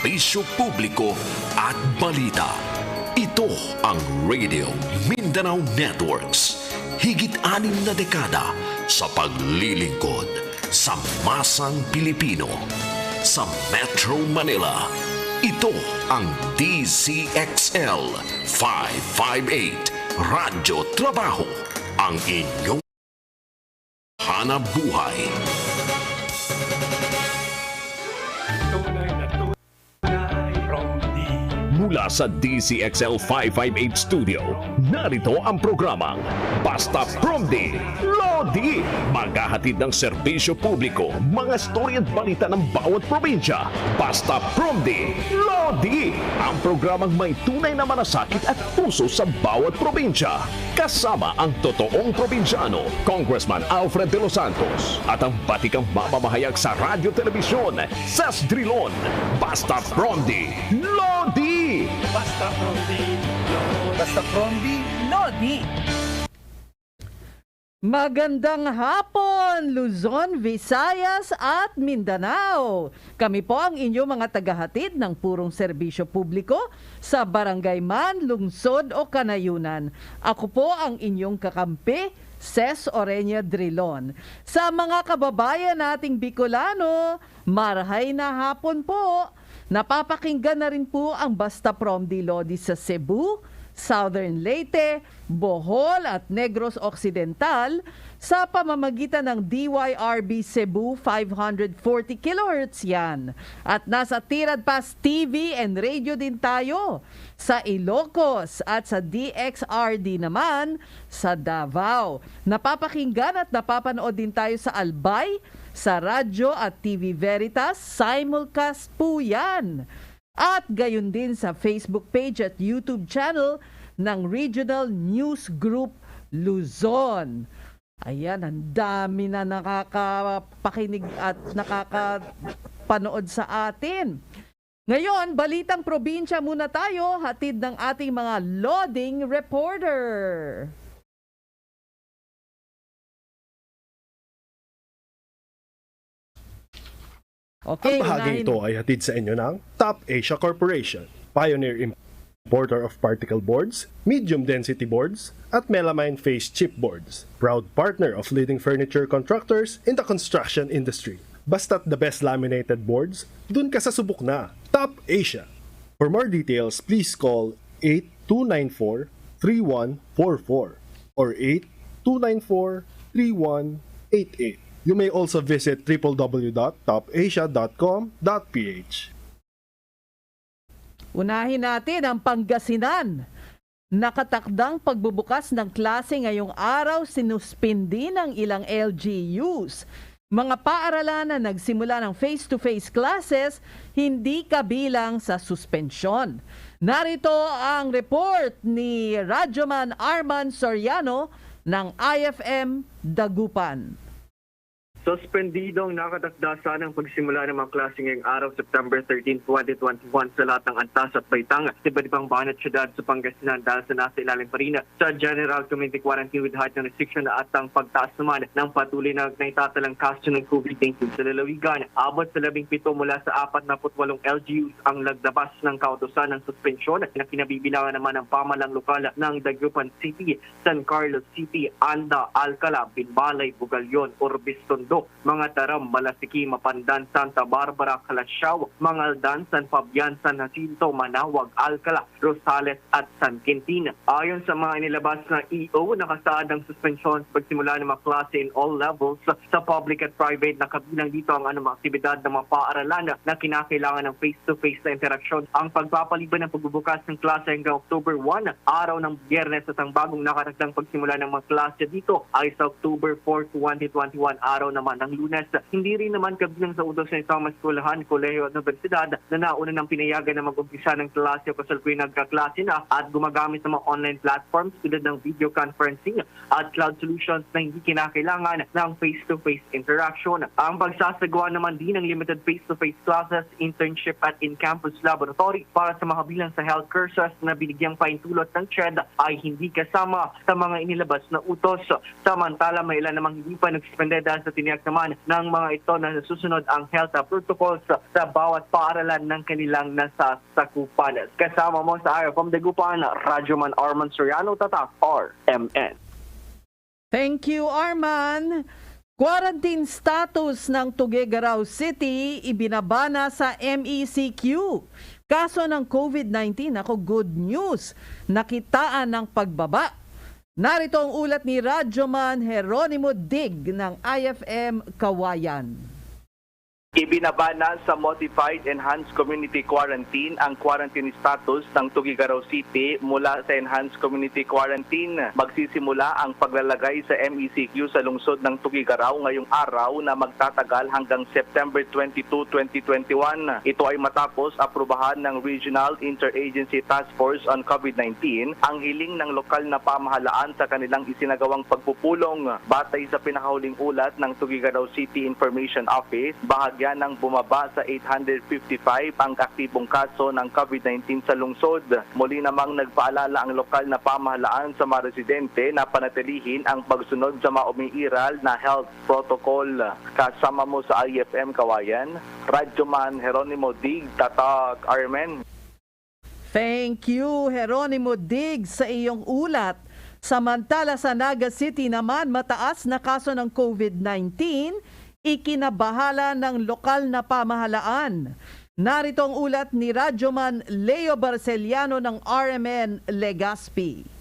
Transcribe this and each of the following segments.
serbisyo publiko at balita. Ito ang Radio Mindanao Networks. Higit-6 na dekada sa paglilingkod sa masang Pilipino. Sa Metro Manila, ito ang DZXL 558 Radyo Trabaho, ang inyong hanap buhay. Mula sa DZXL 558 Studio, narito ang programang Basta Promdi, Lodi. Maghahatid ng serbisyo publiko, mga storya at balita ng bawat probinsya. Basta Promdi, Lodi. Ang programang may tunay na malasakit at puso sa bawat probinsya. Kasama ang totoong probinsyano, Congressman Alfred De Los Santos, at ang batikang mamamahayag sa radyo telebisyon, Ses Drilon. Basta Promdi, Lodi. Basta Promdi, Basta Promdi, Lodi. Magandang hapon, Luzon, Visayas at Mindanao. Kami po ang inyong mga tagahatid ng purong serbisyo publiko sa barangay man, lungsod o kanayunan. Ako po ang inyong kakampi, Ses Orenia Drilon. Sa mga kababayan nating Bicolano, marahay na hapon po. Napapakinggan na rin po ang Basta Promdi Lodi sa Cebu, Southern Leyte, Bohol at Negros Occidental sa pamamagitan ng DYRB Cebu 540 kHz yan. At nasa Tirad Pass TV and radio din tayo sa Ilocos at sa DXRD naman sa Davao. Napapakinggan at napapanood din tayo sa Albay, sa Radyo at TV Veritas, simulcast po yan. At gayon din sa Facebook page at YouTube channel ng Regional News Group Luzon. Ayan, ang dami na nakakapakinig at nakakapanood sa atin. Ngayon, balitang probinsya muna tayo, hatid ng ating mga loading reporter. Okay, ang bahagi ito ay hatid sa inyo ng Top Asia Corporation, pioneer importer of particle boards, medium density boards, at melamine face chipboards. Proud partner of leading furniture contractors in the construction industry. Basta't the best laminated boards, dun ka sa subok na. Top Asia. For more details, please call 8294-3144 or 8294-3188. You may also visit www.topasia.com.ph. Unahin natin ang Pangasinan. Nakatakdang pagbubukas ng klase ngayong araw, sinuspindi ng ilang LGUs. Mga paaralan na nagsimula ng face-to-face classes, hindi kabilang sa suspensyon. Narito ang report ni Radyoman Arman Soriano ng IFM Dagupan. Suspendidong nakatakda ng pagsimula ng mga klase ngayong araw, September 13, 2021 sa lahat ng antas at baitang sa iba't ibang bayan at syudad sa Pangasinan dahil sa nasa ilalim pa rin sa General Community Quarantine with height ng restriction at ang pagtaas naman ng patuloy na naitatalang kaso ng COVID-19 sa lalawigan. Abot sa 17 mula sa 48 LGUs ang lagdabas ng kautusan ng suspensyon na kinabibilangan naman ng pamalang lokal ng Dagupan City, San Carlos City, Anda, Alcala, Binbalay, Bugalyon, Orbis, Tondo, mga Taram, Malasiki, Mapandan, Santa Barbara, Calasiao, Mangaldan, San Fabian, San Jacinto, Manawag, Alcala, Rosales at San Quintin. Ayon sa mga inilabas na EO, nakasaad ang suspensyon sa pagsimula ng mga klase in all levels sa public at private na kabilang dito ang anumang aktibidad ng mga paaralan na kinakailangan ng face-to-face na interaksyon. Ang pagpapaliban ng pagbubukas ng klase hanggang October 1, araw ng Biyernes at ang bagong nakatagdang pagsimula ng mga klase dito ay sa October 4, 2021, araw naman ng Lunes. Hindi rin naman kabilang sa utos ng isang eskwelahan, kolehiyo at universidad na nauna ng pinayagan na mag-umpisa ng klase o kasalukuyan nagkaklase na at gumagamit ng mga online platforms tulad ng video conferencing at cloud solutions na hindi kinakailangan ng face-to-face interaction. Ang pagsasagawa naman din ng limited face-to-face classes, internship at in-campus laboratory para sa mga bilang sa health courses na binigyang paintulot ng CHED ay hindi kasama sa mga inilabas na utos. Samantala, may ilan namang hindi pa nagsuspende dahil sa tiniyak tiniyak naman ng mga ito na nasusunod ang health protocols sa bawat paaralan ng kanilang nasasakupan. Kasama mo sa Aya from Dagupan, Radyoman Arman Soriano, Tatak, RMN. Thank you, Arman. Quarantine status ng Tuguegarao City ibinabana sa MECQ. Kaso ng COVID-19, ako good news, nakitaan ng pagbaba. Narito ang ulat ni Radyoman Jeronimo Dig ng IFM Kawayan. Ibinabana sa Modified Enhanced Community Quarantine ang quarantine status ng Tuguegarao City mula sa Enhanced Community Quarantine. Magsisimula ang paglalagay sa MECQ sa lungsod ng Tuguegarao ngayong araw na magtatagal hanggang September 22, 2021. Ito ay matapos aprubahan ng Regional Interagency Task Force on COVID-19 ang hiling ng lokal na pamahalaan sa kanilang isinagawang pagpupulong. Batay sa pinakahuling ulat ng Tuguegarao City Information Office, bahagya nang bumaba sa 855 ang aktibong kaso ng COVID-19 sa lungsod. Muli namang nagpaalala ang lokal na pamahalaan sa mga residente na panatilihin ang pagsunod sa mga umiiral na health protocol. Kasama mo sa IFM Kawayan, Radyoman Jeronimo Dig, Tatak, RMN. Thank you, Jeronimo Dig, sa iyong ulat. Samantala sa Naga City naman, mataas na kaso ng COVID-19, ikinabahala ng lokal na pamahalaan. Narito ang ulat ni Radyoman Leo Barceliano ng RMN Legazpi.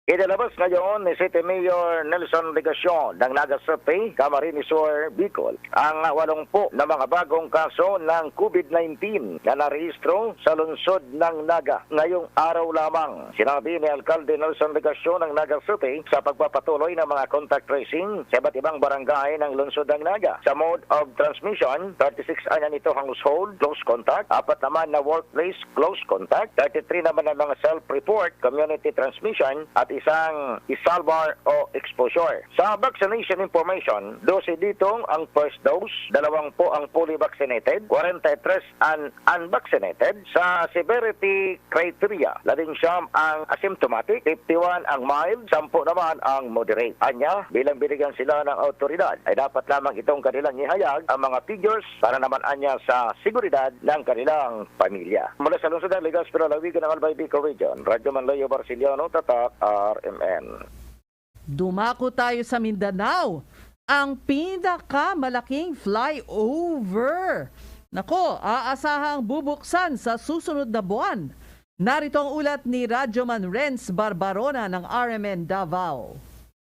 Inilabas ngayon ni City Mayor Nelson Legacion ng Naga City, Camarines Sur, Bicol ang 80 na mga bagong kaso ng COVID-19 na narehistro sa lungsod ng Naga ngayong araw lamang. Sinabi ni Alcalde Nelson Legacion ng Naga City sa pagpapatuloy ng mga contact tracing sa iba't ibang barangay ng lungsod ng Naga. Sa mode of transmission, 36 na nito household close contact, 4 naman na workplace close contact, 33 naman na mga self-report community transmission at isang isalbar o exposure. Sa vaccination information, 12 dito ang first dose, 20 ang fully vaccinated, 43 ang unvaccinated. Sa severity criteria, 11 ang asymptomatic, 51 ang mild, 10 naman ang moderate. Anya, bilang binigyan sila ng autoridad, ay dapat lamang itong kanilang ihayag ang mga figures para naman anya sa seguridad ng kanilang pamilya. Mula sa lungsod ng Legazpi, Lawigan ng Albay Bicol Region, Radyoman Leo Barceliano, Tatak, RMN. Dumako tayo sa Mindanao, ang pinakamalaking flyover. Nako, aasahang bubuksan sa susunod na buwan. Narito ang ulat ni Radyoman Renz Barbarona ng RMN Davao.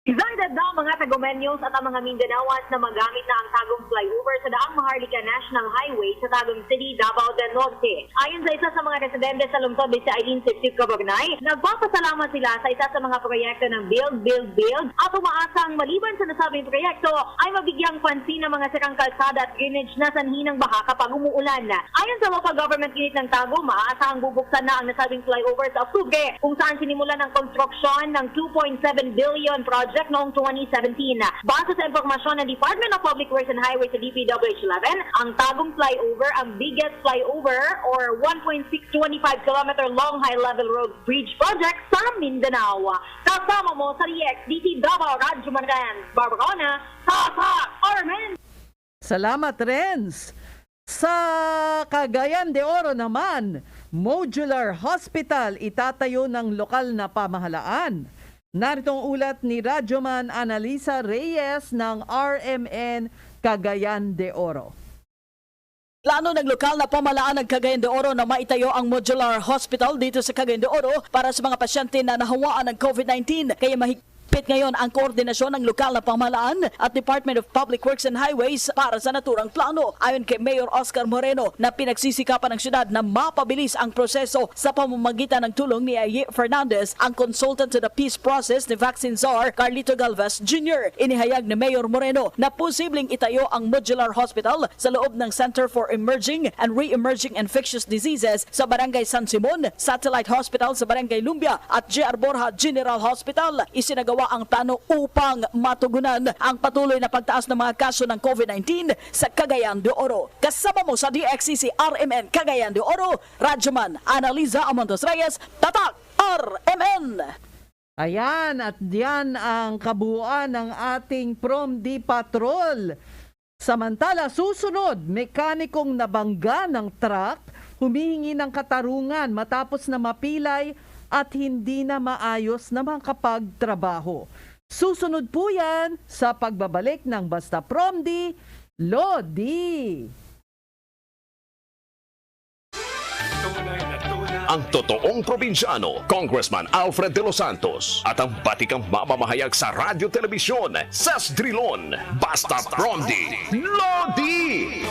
Excited daw mga Tagomeños at ang mga Mindanaoans na magamit na ang Tagum Flyover sa Daang Maharlika National Highway sa Tagum City, Davao del Norte. Ayon sa isa sa mga residente sa lungsod ni si Aileen Sipsip Cabagnay, nagpapasalamat sila sa isa sa mga proyekto ng Build at umaasang maliban sa nasabing proyekto ay mabigyang pansin ng mga sirang kalsada at drainage na sanhi ng baha kapag umuulan. Ayon sa local government unit ng Tagum, maaasahang bubuksan na ang nasabing flyover sa Oktubre kung saan sinimulan ng konstruksyon ng 2.7 billion project noong 2017. Base sa impormasyon ng Department of Public Works and Highways sa DPWH-11, ang Tagum Flyover ang biggest flyover or 1.625 km long high-level road bridge project sa Mindanao. Kasama mo sa DT Davao, Radyoman Renz Barbarona, Tatak, RMN. Salamat, Renz. Sa Cagayan de Oro naman, modular hospital itatayo ng lokal na pamahalaan. Narito ang ulat ni Radyoman Analisa Reyes ng RMN Cagayan de Oro. Plano ng lokal na pamahalaan ng Cagayan de Oro na maitayo ang modular hospital dito sa Cagayan de Oro para sa mga pasyente na nahawaan ng COVID-19. Kaya mahigpit ngayon ang koordinasyon ng lokal na pamahalaan at Department of Public Works and Highways para sa naturang plano. Ayon kay Mayor Oscar Moreno na pinagsisikapan ng syudad na mapabilis ang proseso sa pamamagitan ng tulong ni Aye Fernandez, ang consultant to the peace process ni Vaccine Czar Carlito Galvez Jr. Inihayag ni Mayor Moreno na posibleng itayo ang modular hospital sa loob ng Center for Emerging and Re-Emerging Infectious Diseases sa Barangay San Simon, Satellite Hospital sa Barangay Lumbia at J.R. Borja General Hospital. Isinagawa ang plano upang matugunan ang patuloy na pagtaas ng mga kaso ng COVID-19 sa Cagayan de Oro. Kasama mo sa DXCC RMN Cagayan de Oro, Radyoman Analiza Amontes Reyes, Tatak RMN. Ayan, at diyan ang kabuuan ng ating PROMD Patrol. Samantala, susunod, mekanikong nabangga ng truck, humihingi ng katarungan matapos na mapilay at hindi na maayos na makapagtrabaho. Susunod po yan sa pagbabalik ng Basta PROMD, Lodi. Ang totoong probinsyano, Congressman Alfred de los Santos at ang batikang mamamahayag sa radyo telebisyon, Ses Drilon, Basta PROMD, Lodi!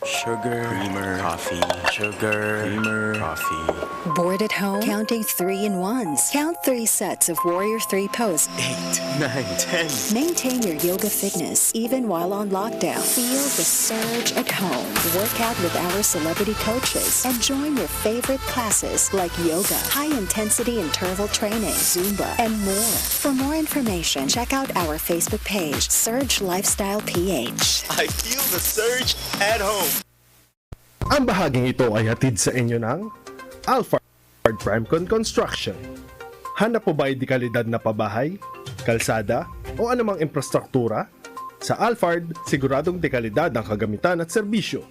Sugar, creamer, coffee. Sugar, creamer, coffee. Bored at home? Counting 3-in-1s. Count 3 sets of Warrior 3 pose. 8, 9, 10. Maintain your yoga fitness even while on lockdown. Feel the surge at home. Work out with our celebrity coaches and join your favorite classes like yoga, high-intensity interval training, Zumba, and more. For more information, check out our Facebook page, Surge Lifestyle PH. I feel the surge at home. Ang bahaging ito ay hatid sa inyo ng Alphard Primecon Construction. Hanap po ba ay dekalidad na pabahay, kalsada, o anumang infrastruktura? Sa Alphard, siguradong dekalidad ang kagamitan at serbisyo.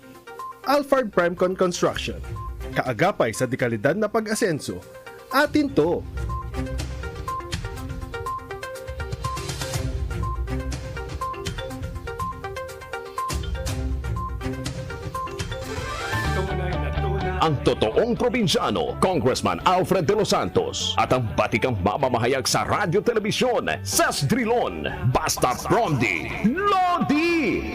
Alphard Primecon Construction. Kaagapay sa dekalidad na pag-asenso. Atin to! Ang totoong probinsyano, Congressman Alfred de los Santos at ang batikang mamamahayag sa radyo telebisyon, Ses Drilon, Basta PROMD, Lodi!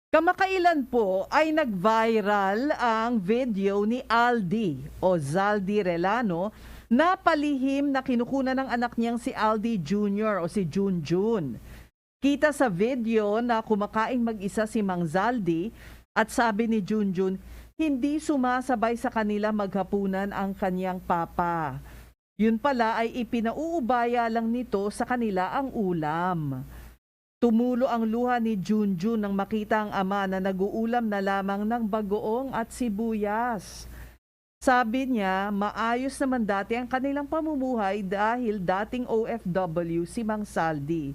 Kamakailan po ay nag-viral ang video ni Aldi o Zaldi Relano na palihim na kinukunan ng anak niyang si Aldi Jr. o si Junjun. Kita sa video na kumakain mag-isa si Mang Zaldi at sabi ni Junjun, hindi sumasabay sa kanila maghapunan ang kanyang papa. Yun pala ay ipinauubaya lang nito sa kanila ang ulam. Tumulo ang luha ni Junjun nang makita ang ama na nag-uulam na lamang ng bagoong at sibuyas. Sabi niya, maayos naman dati ang kanilang pamumuhay dahil dating OFW si Mang Zaldi.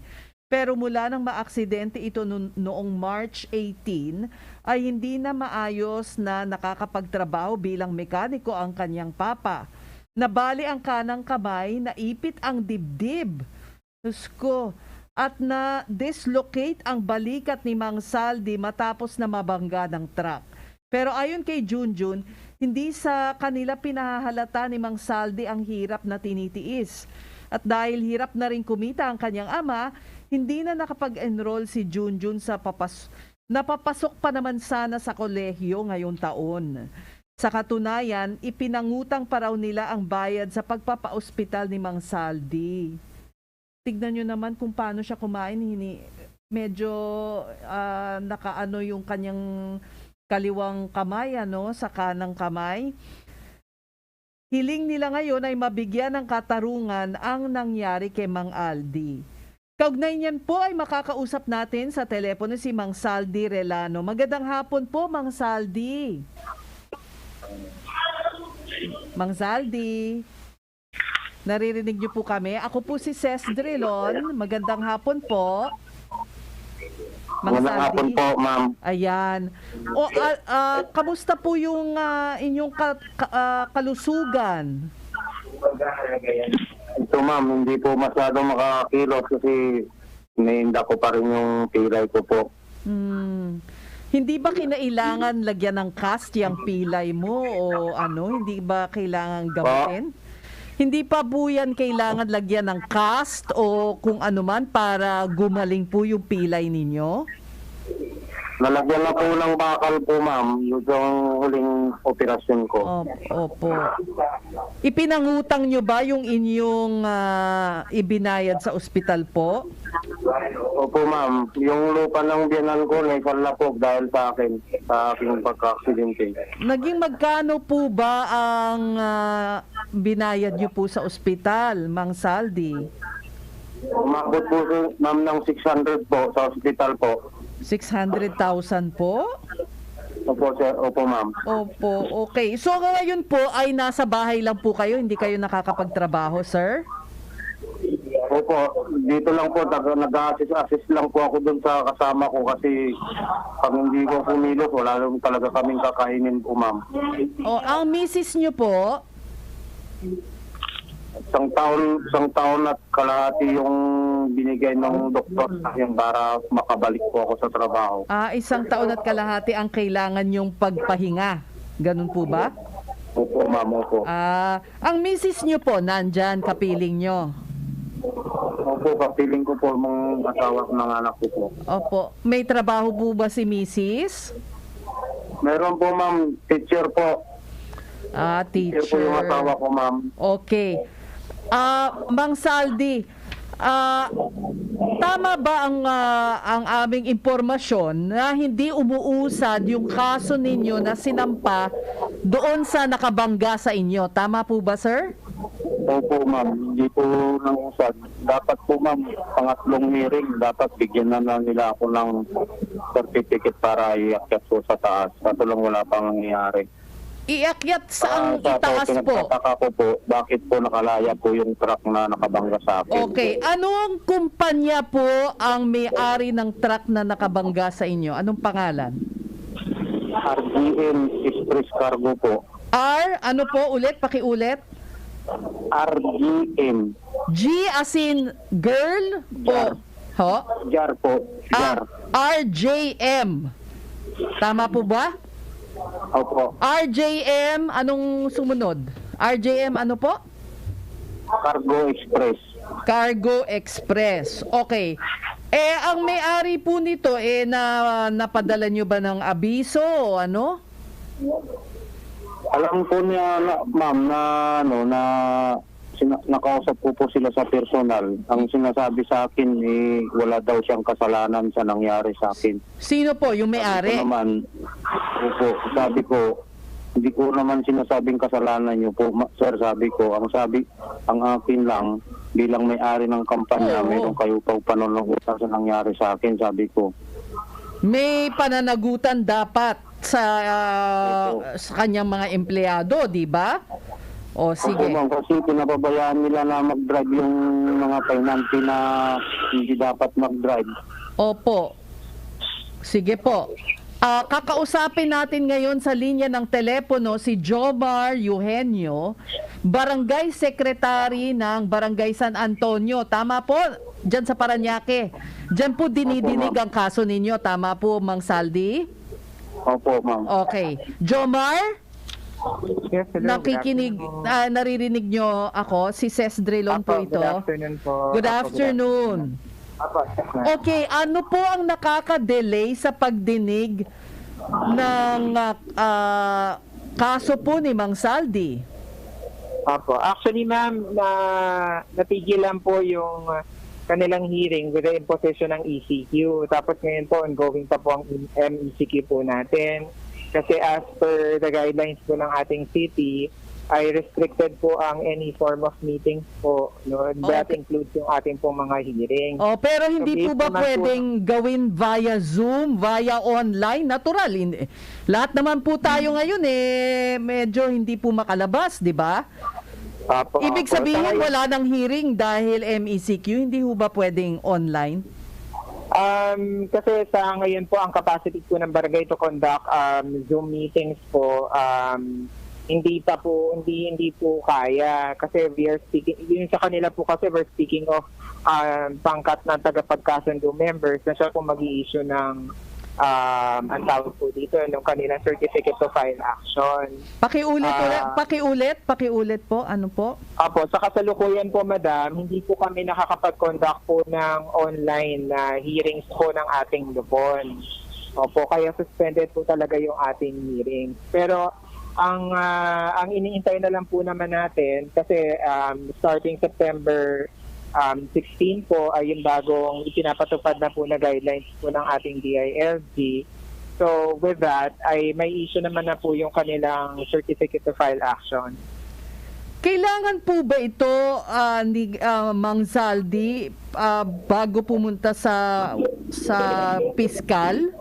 Pero mula nang maaksidente ito noong March 18, ay hindi na maayos na nakakapagtrabaho bilang mekaniko ang kanyang papa. Nabali ang kanang kamay, naipit ang dibdib. Diyos ko, at na-dislocate ang balikat ni Mang Zaldi matapos na mabangga ng truck. Pero ayon kay Junjun, hindi sa kanila pinahahalata ni Mang Zaldi ang hirap na tinitiis. At dahil hirap na rin kumita ang kanyang ama, hindi na nakapag-enroll si Junjun sa napapasok pa naman sana sa kolehiyo ngayong taon. Sa katunayan, ipinangutang pa raw nila ang bayad sa pagpapa-ospital ni Mang Zaldi. Tignan nyo naman kung paano siya kumain. Medyo nakaano yung kanyang kaliwang kamay sa kanang kamay. Hiling nila ngayon ay mabigyan ng katarungan ang nangyari kay Mang Aldi. Kaugnay niyan po ay makakausap natin sa telepono si Mang Zaldi Relano. Magandang hapon po, Mang Zaldi. Mang Zaldi, naririnig niyo po kami. Ako po si Ses Drilon. Magandang hapon po. Mang Magandang hapon Zaldi. po, ma'am. Ayan. Kamusta po yung inyong kalusugan? Ito, ma'am, hindi po masyadong makakilos kasi nainda ko pa rin yung pilay ko po. Hindi ba kinailangan lagyan ng cast yung pilay mo o hindi ba kailangan gamitin? Hindi pa po yan kailangan lagyan ng cast o kung ano man para gumaling po yung pilay ninyo? Nalagyan na po ng bakal po, ma'am, yung huling operasyon ko. Opo. Ipinangutang nyo ba yung inyong ibinayad sa ospital po? Opo, ma'am. Yung lupa ng biyanan ko, naisalapog dahil sa akin, sa aking pagka-aksidente. Naging magkano po ba ang binayad nyo po sa ospital, Mang Zaldi? Umabot po, ma'am, ng 600 po sa ospital po. 600,000 po? Opo, Opo, sir. Opo, ma'am. Opo, okay. So ngayon po ay nasa bahay lang po kayo, hindi kayo nakakapagtrabaho, sir? Opo, dito lang po, nag-assist lang po ako dun sa kasama ko kasi pag hindi ko kumilos, wala lang talaga kaming kakainin po, ma'am. O, ang misis nyo po, Isang taon at kalahati yung binigay ng doktor sa akin para makabalik po ako sa trabaho. 1 taon at kalahati ang kailangan yung pagpahinga. Ganun po ba? Opo, ma'am, opo. Ang misis nyo po, nandyan, kapiling nyo. Opo, kapiling ko po mga asawa ng anak ko po. Opo. May trabaho po ba si misis? Meron po, ma'am, teacher po. Teacher. Teacher po yung asawa ko, ma'am. Okay. Mang Saldi, tama ba ang aming impormasyon na hindi umuusad yung kaso ninyo na sinampa doon sa nakabangga sa inyo? Tama po ba, sir? Opo, ma'am. Hindi po nangusad. Dapat po, ma'am, pangatlong hearing, dapat bigyan na nila ako ng certificate para iakyat po sa taas. Kaso lang wala pang nangyayari. Iakyat sa ang itaas po? Pinagtataka ko po, bakit po nakalaya po yung truck na nakabangga sa akin? Okay. Anong kumpanya po ang may-ari ng truck na nakabangga sa inyo? Anong pangalan? RGM Express Cargo po. Ano po ulit? Pakiulit. RGM. G as in girl? Jar. Jar po. Jar. RJM. Tama po ba? Opo. RJM, anong sumunod? RJM ano po? Cargo Express. Cargo Express. Okay. Ang may-ari po nito, napadala nyo ba ng abiso o ano? Alam po niya, ma'am, nakausap po sila sa personal. Ang sinasabi sa akin, wala daw siyang kasalanan sa nangyari sa akin. Sino po? Yung may-ari? Sabi ko, hindi ko naman sinasabing kasalanan niyo po, sir. Sabi ko, ang akin lang, bilang may-ari ng kampanya, mayroon kayo pang pananagutan sa nangyari sa akin, sabi ko. May pananagutan dapat sa kanyang mga empleyado, di ba? O, sige. Opo, ma'am, kasi pinababayaan nila na mag-drive yung mga pinanti na hindi dapat mag-drive. Opo. Sige po. Kakausapin natin ngayon sa linya ng telepono si Jomar Eugenio, Barangay Secretary ng Barangay San Antonio. Tama po? Diyan sa Parañaque. Diyan po dinidinig ang kaso ninyo. Tama po, Mang Saldi? Opo, ma'am. Okay. Jomar? Yes, hello. Nakikinig, naririnig nyo ako. Si Ces Drilon po ito. Good afternoon po. Good afternoon. Okay, ano po ang nakaka-delay sa pagdinig ng kaso po ni Mang Saldi? Apo. Actually, ma'am, natigilan po yung kanilang hearing with the imposition ng ECQ. Tapos ngayon po, ongoing pa po ang MECQ po natin. Kasi as per the guidelines po ng ating city, ay restricted po ang any form of meetings po. No? That includes yung ating pong mga hearing. Pero hindi po ba pwedeng gawin via Zoom, via online? Natural. Lahat naman po tayo ngayon medyo hindi po makalabas, di ba? Ibig sabihin wala nang hearing dahil MECQ, hindi po ba pwedeng online? Kasi sa ngayon po ang capacity po ng barangay to conduct Zoom meetings po hindi po kaya kasi we are speaking yun sa kanila po kasi we're speaking of pangkat ng tagapagkasundo members na siya po mag-i-issue ng ang tawag po dito ng kanilang certificate to file action. Pakiulit po, ano po? Apo, sa kasalukuyan po, madam, hindi po kami nakakapag-conduct po ng online na hearings po ng ating lupon. Opo, kaya suspended po talaga yung ating hearing. Pero ang iniintay na lang po naman natin kasi starting September 16 po ay yung bagong ipinapatupad na po na guidelines po ng ating DILG. So with that, ay may issue naman na po yung kanilang certificate to file action. Kailangan po ba ito ni Mang Saldi bago pumunta sa piskal?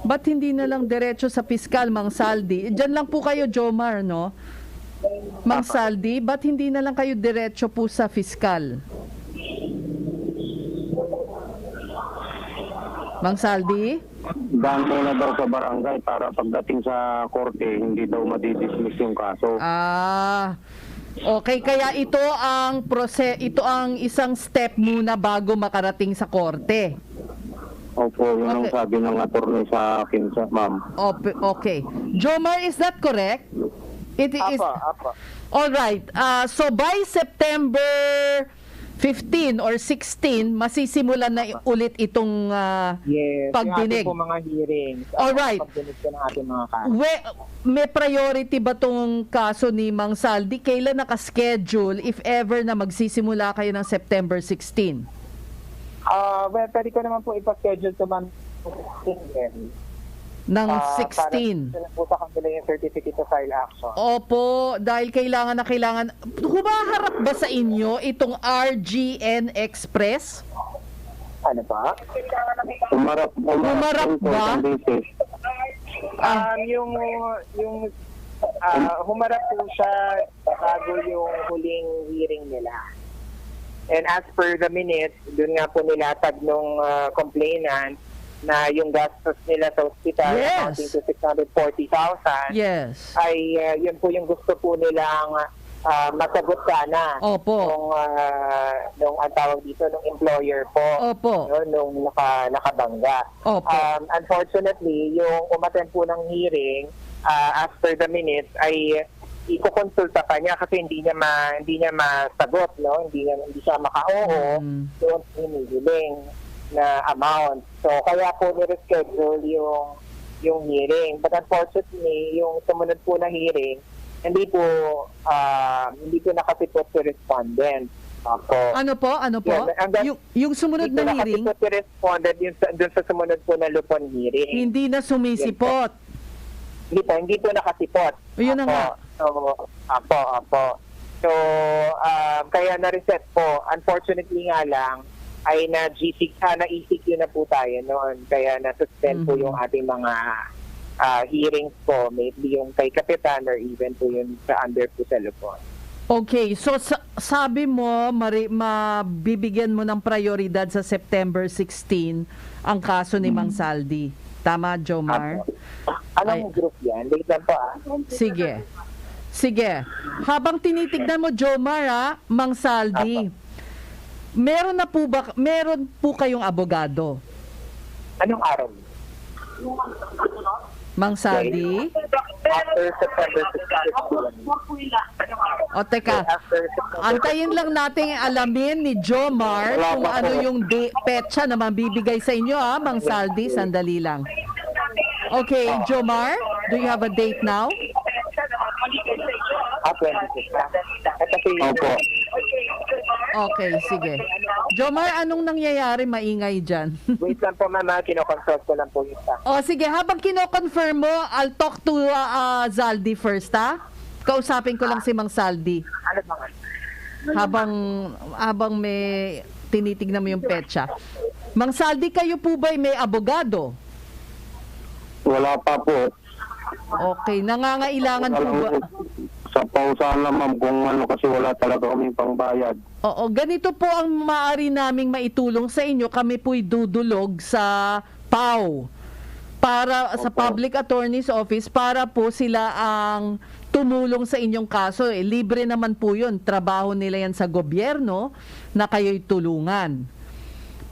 Ba't hindi na lang diretso sa piskal, Mang Saldi? Diyan lang po kayo, Jomar, no? Mang Saldi, ba't hindi na lang kayo diretso po sa piskal? Mang Saldi? Daan muna daw sa barangay para pagdating sa korte, hindi daw madidismiss yung kaso. Okay, kaya ito ang isang step muna bago makarating sa korte. Opo, yun ang sabi ng attorney sa akin, ma'am. Okay. Jomar, is that correct? It is. Apa. All right. So by September 15 or 16, masisimulan na ulit itong pagdinig. Yes, yung ating po mga hearings. All right. Pagdinig po ng ating mga kaso. May priority ba tong kaso ni Mang Saldi? Kailan nakaschedule if ever na magsisimula kayo ng September 16? Pwede ko naman po ipa-schedule to man ng 16. Para po sa kanila yung certificate to file action. Opo, dahil kailangan. Humaharap ba sa inyo itong RGN Express? Ano ba? Humarap ba? Humarap po siya bago yung huling hearing nila. And as per the minutes, dun nga po nilatag nung complainant na yung gastos nila sa hospital amounting to 640,000 ay yun po yung gusto po nilang masagot sana. Opo. Nung ang tawag dito, nung employer po. Opo. Nung nakabangga. Opo. Unfortunately, yung umattend po ng hearing, as per the minutes, ay ikukonsulta pa niya kasi hindi niya masagot, no? Hindi siya maka-oo doon hinihiling na amount. So kaya po ni-reschedule yung hearing. But unfortunately, yung sumunod po na hearing, hindi po nakasipot si respondent. Ano po? Yung sumunod na hearing? Hindi po nakasipot si respondent dun sa sumunod po na Lupon hearing. Hindi na sumisipot? Hindi po nakasipot. Yun na nga. So, kaya na-reset po. Unfortunately nga lang, ay na-ECQ na po tayo noon. Kaya na-suspend po yung ating mga hearings po. Maybe yung kay Kapitan or even po yung sa under po sa Lupon. Okay, so sabi mo, mabibigyan mo ng prioridad sa September 16 ang kaso ni Mang Saldi. Tama, Jomar? Anong group yan? Dito po Sige. Habang tinitignan mo, Jomar, Mang Saldi, meron po kayong abogado? Anong araw? Mang Saldi? After September 16. O teka, antayin lang natin alamin ni Jomar kung ano yung petsa na mabibigay sa inyo, Mang Saldi. Sandali lang. Okay, Jomar, do you have a date now? 26. Okay, sige. Jomar, anong nangyayari? Maingay dyan. Wait lang po, mama. Kinoconsult ko lang po yung staff. Sige. Habang kinoconfirm mo, I'll talk to Zaldi first, ha? Kausapin ko lang si Mang Saldi. Ano ba? Habang may tinitignan mo yung petsa. Mang Saldi, kayo po ba may abogado? Wala pa po. Okay. Nangangailangan po ba? Sa pausahan lang, ma'am, kung ano, kasi wala talaga kaming pangbayad. Oo, ganito po ang maaari naming maitulong sa inyo. Kami po'y dudulog sa PAO, sa Public Attorney's Office, para po sila ang tumulong sa inyong kaso. Libre naman po yun. Trabaho nila yan sa gobyerno na kayo'y tulungan.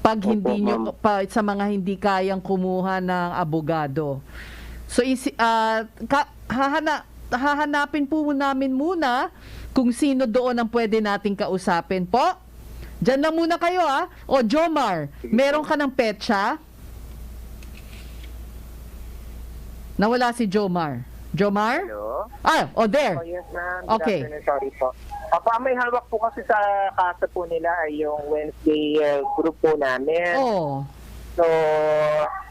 Pag hindi nyo, sa mga hindi kayang kumuha ng abogado. So, hahanapin po namin muna kung sino doon ang pwede nating kausapin po. Diyan lang muna kayo, O Jomar, meron ka ng petsa? Nawala si Jomar. Jomar? Hello? There. Yes, ma'am. Okay. Sorry po. May hawak po kasi sa kaso po nila ay yung Wednesday group po namin. So,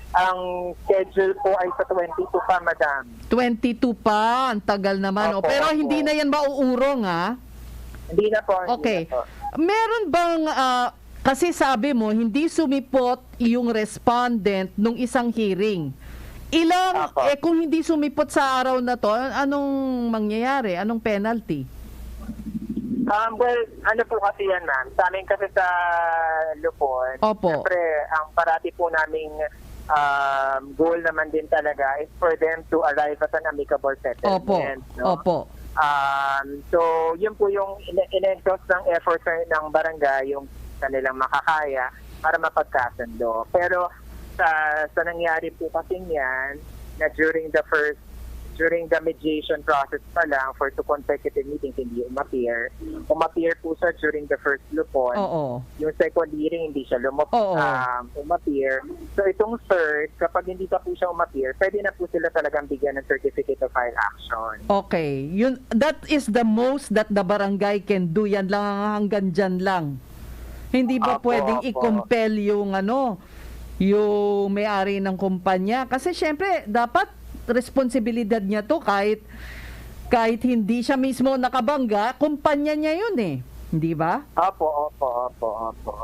ang schedule po ay sa 22 pa, madam. 22 pa, ang tagal naman. Pero hindi na yan mauurong, Hindi na po. Okay. Meron bang, kasi sabi mo, hindi sumipot yung respondent nung isang hearing. Ilang, Apo. kung hindi sumipot sa araw na to, anong mangyayari? Anong penalty? Well, ano po kasi yan, ma'am? Sa amin kasi sa Lupon, Opo. siyempre, ang parati po naming goal naman din talaga is for them to arrive at an amicable Opo. settlement. No? Opo. So, yun po yung in-exhaust ng effort ng barangay, yung kanilang makakaya para mapagkasundo. Pero sa nangyari po kasi yan, na during the mediation process pa lang for 2 consecutive meetings, hindi umappear. Umappear po siya during the first lupon. Oo. Yung second hearing, hindi siya umappear. So itong third, kapag hindi pa po siya umappear, pwede na po sila talagang bigyan ng certificate of file action. Okay. That is the most that the barangay can do. Yan lang, hanggang dyan lang. Hindi ba Opo, pwedeng opo. i-compel yung yung may-ari ng kumpanya? Kasi syempre, dapat responsibilidad niya to kahit hindi siya mismo nakabangga, kumpanya niya yun Hindi ba? Opo.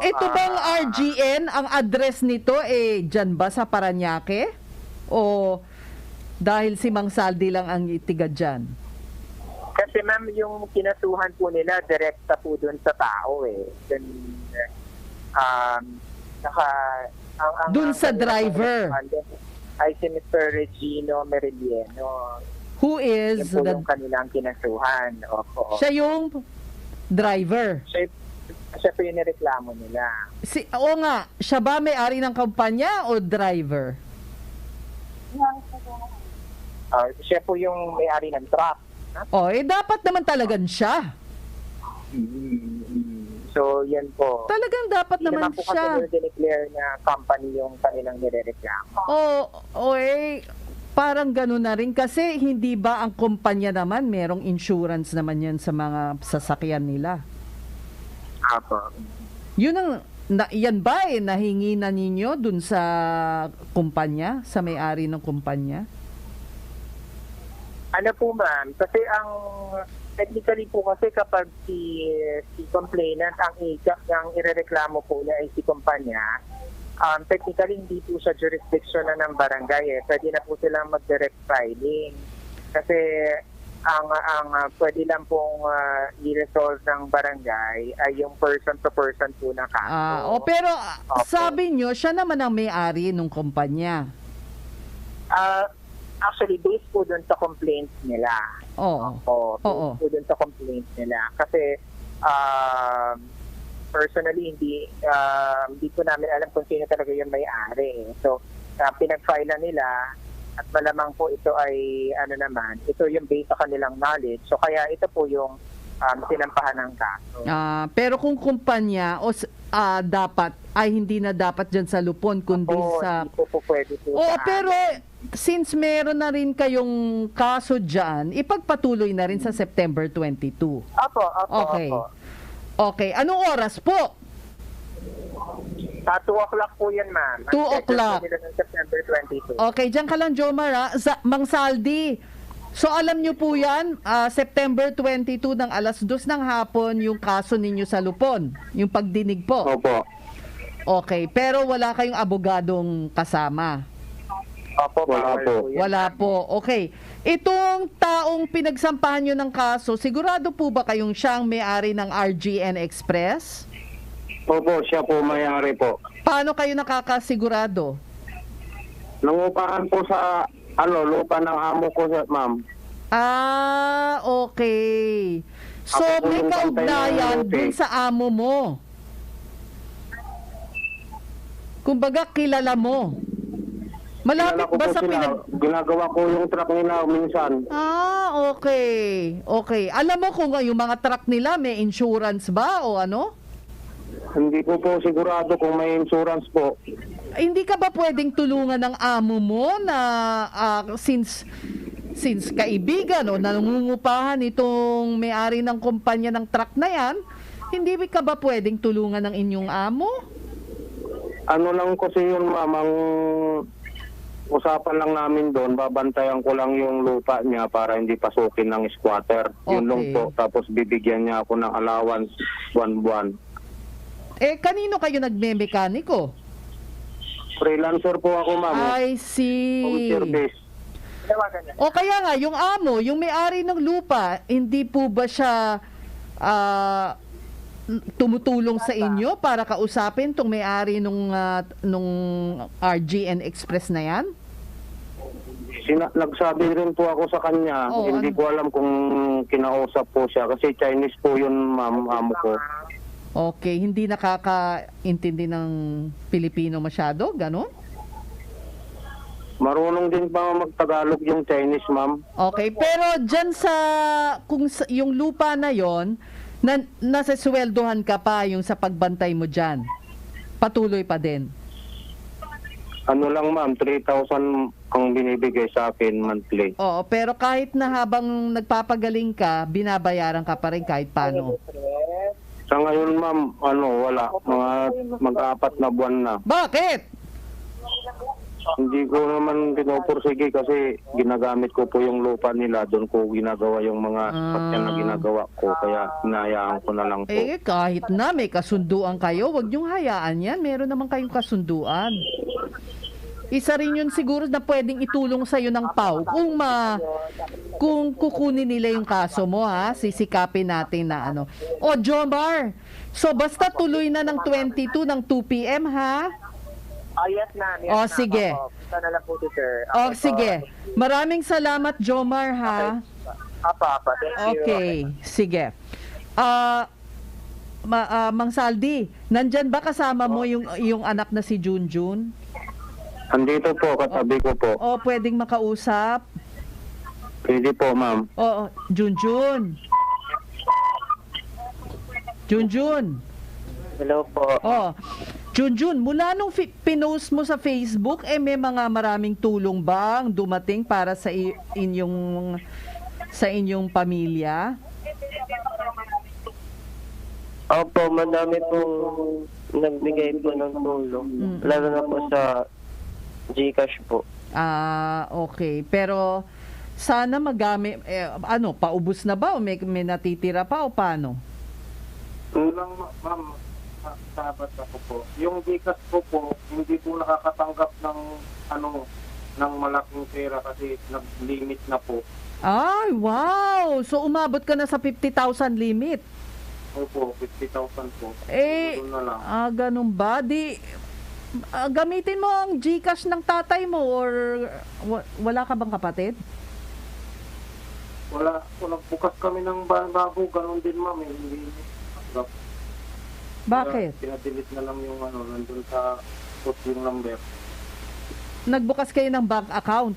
Ito bang RGN, ang address nito dyan ba sa Parañaque? O dahil si Mang Saldi lang ang itiga dyan? Kasi ma'am, yung kinasuhan po nila, direkta po dun sa tao Dun sa driver. Ay si Mr. Regino Meridiano. Who is Yan po yung kanilang kinasuhan. Opo. Siya yung driver. Siya po yung nireklamo nila. Oo nga, siya ba may-ari ng kumpanya o driver? Siya po yung may-ari ng truck. Dapat naman talagang siya. So, yan po. Talagang dapat Hindi naman po siya. kasi dineclare na company yung kanilang nirereklamo. Parang gano'n na rin kasi hindi ba ang kumpanya naman merong insurance naman yan sa mga sasakyan nila? Apo. Yan ba nahingi na ninyo dun sa kumpanya, sa may-ari ng kumpanya? Ano po ma'am, kasi ang technically po kasi kapag si complainant ang irereklamo po niya ay si kumpanya, technically hindi po siya jurisdiction na ng barangay Pwede na po silang mag-direct filing. Kasi ang pwede lang pong i-resolve ng barangay ay yung person-to-person po na kaso. Pero sabi nyo, siya naman ang may-ari ng kumpanya. Actually, based po dun sa complaints nila. Oo. Based po dun sa complaints nila. Kasi, personally, hindi po namin alam kung sino talaga yung may-ari. So, pinag-file na nila at malamang po ito ay, ito yung based sa kanilang knowledge. So, kaya ito po yung sinampahan ng kaso. Pero kung kumpanya dapat, ay hindi na dapat dyan sa Lupon, kundi sa... Hindi po pwede po. Pero since meron na rin kayong kaso dyan, ipagpatuloy na rin sa September 22. Okay. Okay. Anong oras po? 2 o'clock po yan, ma'am. 2 o'clock. Ng September 22. Okay, dyan ka lang, Jomar. Mang Saldi, so alam nyo po yan, September 22 ng 2:00 ng hapon yung kaso ninyo sa Lupon, yung pagdinig po. Opo. Okay, pero wala kayong abogadong kasama. Opo, Wala po. Wala po. Okay. Itong taong pinagsampahan nyo ng kaso, sigurado po ba kayong siyang may-ari ng RGN Express? Opo, siya po may-ari po. Paano kayo nakakasigurado? Nangupahan po sa lupa ng amo ko, ma'am. Okay. So, Ako po may yung kaugnayan bantay ng dun sa amo mo. Kumbaga, kilala mo. Malapit Kilala ko ba po sa sila. Ginagawa ko yung truck nila minsan. Okay. Okay. Alam mo kung yung mga truck nila may insurance ba o ano? Hindi ko po sigurado kung may insurance po. Hindi ka ba pwedeng tulungan ng amo mo na since kaibigan o nangungupahan itong may-ari ng kumpanya ng truck na yan, hindi ka ba pwedeng tulungan ng inyong amo? Ano lang kasi yun, ma'am, ang usapan lang namin doon, babantayan ko lang yung lupa niya para hindi pasukin ng squatter. Yun lang po. Tapos bibigyan niya ako ng allowance buwan-buwan. Kanino kayo nagme-mekaniko? Freelancer po ako, ma'am. I see. Home service. O kaya nga, yung amo, yung may-ari ng lupa, hindi po ba siya tumutulong sa inyo para kausapin tong may-ari nung RGN Express na yan? Nagsabi rin po ako sa kanya. Oo, Hindi ko alam kung kinausap po siya. Kasi Chinese po yun, ma'am, amo ko. Okay, hindi nakakaintindi ng Pilipino masyado, ganun? Marunong din pa magtagalog yung Chinese, ma'am. Okay, pero dyan yung lupa na yon, nasasweldohan ka pa yung sa pagbantay mo dyan. Patuloy pa din. Ano lang, ma'am, 3,000 ang binibigay sa akin monthly. Oo, pero kahit na habang nagpapagaling ka, binabayaran ka pa rin kahit paano. Sa ngayon, ma'am, wala. Mag-apat na buwan na. Bakit? Hindi ko naman pinupursige kasi ginagamit ko po yung lupa nila. Doon ko ginagawa yung mga patyan na ginagawa ko. Kaya hinayaan ko na lang po. Kahit na may kasunduan kayo, wag niyong hayaan yan. Meron naman kayong kasunduan. Isa rin yun siguro na pwedeng itulong sa'yo ng PAW. Kung kukunin nila yung kaso mo, sisikapin natin na ano. O, Jomar, so basta tuloy na ng 22 ng 2 p.m. ha? Yes, ma'am. Yes, O, sige. Punta na lang po to, sir. O, sige. Maraming salamat, Jomar, ha? Apa. Thank you. Okay, sige. Mang Saldi, nandyan ba kasama mo yung anak na si Junjun? Andito po, katabi ko po. O, pwedeng makausap? Pwede po, ma'am. Oo, Junjun. Junjun. Hello po. Oh, Junjun, mula nung pinost mo sa Facebook, may mga maraming tulong bang dumating para sa inyong pamilya? Opo, madami pong nagbigay po ng tulong. Lalo na po sa GCash po. Okay. Pero sana magamit, paubos na ba o may natitira pa o paano? Ma'am, sabat ako po. Yung GCash ko po, hindi po nakakatanggap ng ng malaking pera kasi nag-limit na po. Ay, wow! So umabot ka na sa 50,000 limit. Opo, 50,000 po. Doon na lang. Ganun ba? Gamitin mo ang GCash ng tatay mo or wala ka bang kapatid? Wala. Bukas kami ng bago, ganun din, ma'am. Hindi. Bakit? Pinadelete na lang yung nandun sa post yung number. Nagbukas kayo ng bank account?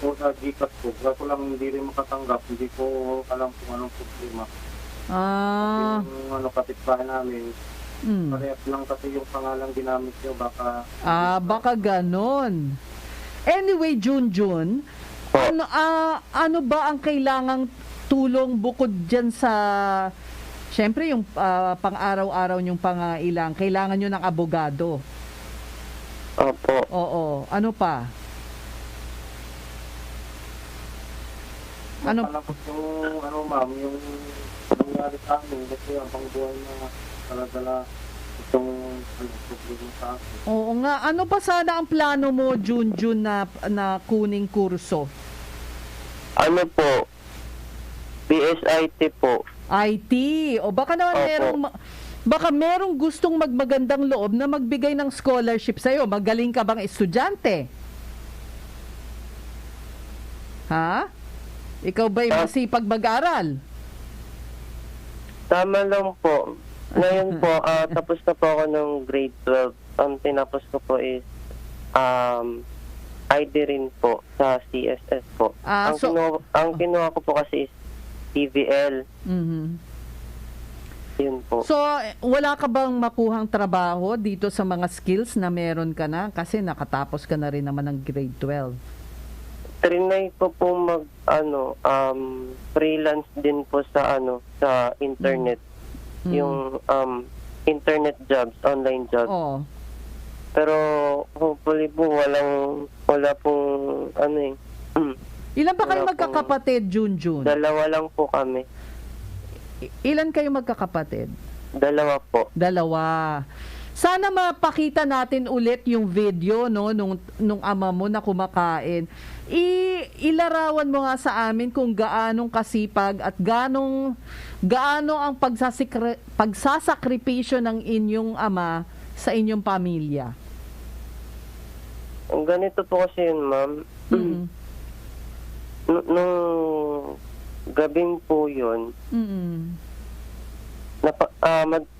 O sa GCash po. Kaya ko lang hindi rin makatanggap. Hindi ko alam kung anong problema. Yung kapitbahay namin, parehas lang kasi yung pangalan ginamit nyo. Baka ganon. Anyway, Junjun, ano ba ang kailangang tulong bukod dyan sa... Siyempre, yung pang-araw-araw nyong pangailang, kailangan nyo ng abogado. Opo. Oo. Ano pa? Ma'am, yung nangyari sa amin, kasi ang pangbuhay na taladala itong problema sa akin. Oo nga. Ano pa sana ang plano mo, Junjun, na kuning kurso? Ano po? PSIT po. IT. O baka naman merong gustong magmagandang loob na magbigay ng scholarship sa'yo. Magaling ka bang estudyante? Ha? Ikaw ba'y masipag mag-aral? Tama lang po. Ngayon po, tapos na po ako ng grade 12. Ang tinapos ko po is ID rin po sa CSS po. Ang kinuha ko po kasi is TVL. Yun po. So, wala ka bang makuhang trabaho dito sa mga skills na meron ka na? Kasi nakatapos ka na rin naman ng grade 12. Trinay ko po freelance din po sa internet. Yung internet jobs, online jobs. Oo. Pero hopefully po wala pong Ilan ba kayo magkakapatid, Junjun? Dalawa lang po kami. Ilan kayo magkakapatid? Dalawa po. Dalawa. Sana mapakita natin ulit yung video no nung ama mo na kumakain. Ilarawan mo nga sa amin kung gaanong kasipag at gaano ang pagsasakripisyo ng inyong ama sa inyong pamilya. Ganito po kasi yun, ma'am. Mm-hmm. Nung gabing po yun,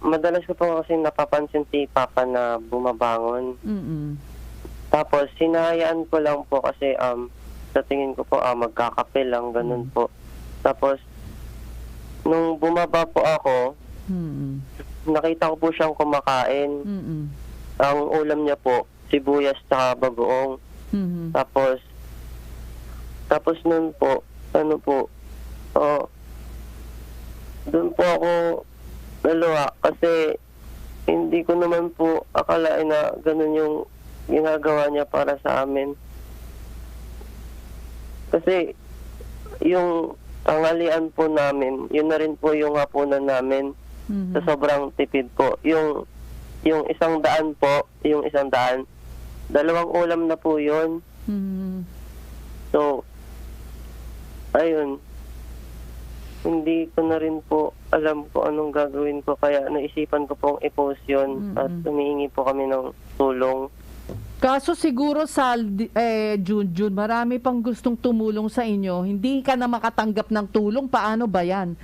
madalas ko po kasi napapansin si Papa na bumabangon. Tapos, sinahayaan ko lang po kasi sa tingin ko po magkakape lang, ganun po. Tapos, nung bumaba po ako, nakita ko po siyang kumakain. Ang ulam niya po, sibuyas sa bagoong. Tapos nun po, doon po ako naluha kasi hindi ko naman po akalain na ganun yung ginagawa niya para sa amin. Kasi yung tanghalian po namin, yun na rin po yung hapunan namin sa sobrang tipid po. Yung 100 po, yung 100, 2 ulam na po yun. So, ayun. Hindi ko na rin po alam kung anong gagawin ko. Kaya naisipan ko pong i-post yun at humihingi po kami ng tulong. Kaso siguro Junjun, marami pang gustong tumulong sa inyo. Hindi ka na makatanggap ng tulong. Paano ba yan?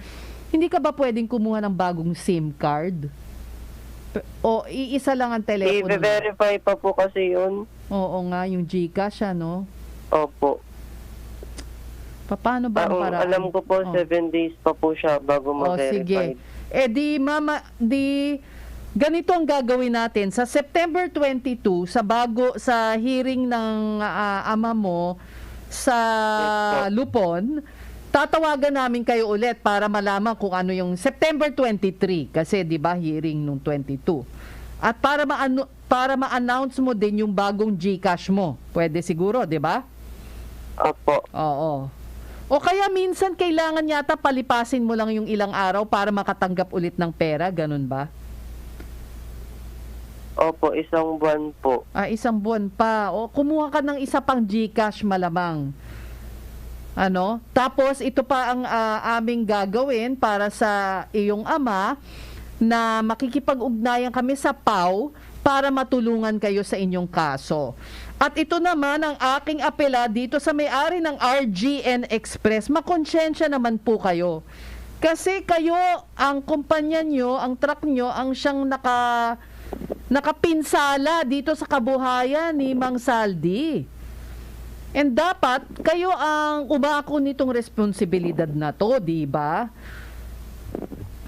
Hindi ka ba pwedeng kumuha ng bagong SIM card? O iisa lang ang telepono? I-verify pa po kasi yun. Oo nga, yung GCash, ano? Opo. Paano ba ang paraan? Alam ko po, 7 days pa po siya bago mag-verify. Sige. Ganito ang gagawin natin. Sa September 22, sa hearing ng ama mo sa Lupon, tatawagan namin kayo ulit para malaman kung ano yung September 23. Kasi, di ba, hearing nung 22. At para ma-announce mo din yung bagong GCash mo. Pwede siguro, di ba? Opo. Oo. O kaya minsan kailangan yata palipasin mo lang yung ilang araw para makatanggap ulit ng pera, ganun ba? Opo, 1 buwan po. 1 buwan pa. O kumuha ka ng isa pang GCash malamang. Ano? Tapos ito pa ang aming gagawin para sa iyong ama na makikipag-ugnayan kami sa PAW para matulungan kayo sa inyong kaso. At ito naman ang aking apela dito sa may-ari ng RGN Express. Makonsensya naman po kayo. Kasi kayo, ang kumpanya nyo, ang truck nyo, ang siyang nakapinsala dito sa kabuhayan ni Mang Saldi. And dapat, kayo ang umako nitong responsibilidad na to, di ba?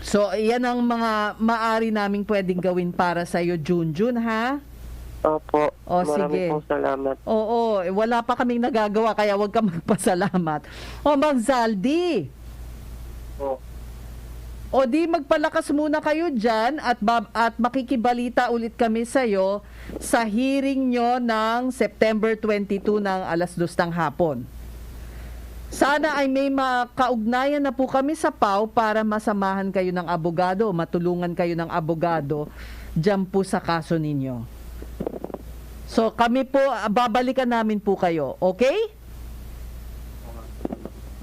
So, yan ang mga maaari naming pwedeng gawin para sa'yo, Junjun, ha? Opo. Sige. Maraming pong salamat. Oo, wala pa kaming nagagawa kaya huwag ka magpasalamat. Mang Zaldi. O di magpalakas muna kayo dyan at makikibalita ulit kami sa'yo sa hearing nyo ng September 22 ng 2:00 ng hapon. Sana ay may makaugnayan na po kami sa PAW para masamahan kayo ng abogado, matulungan kayo ng abogado dyan po sa kaso ninyo. So kami po, babalikan namin po kayo. Okay?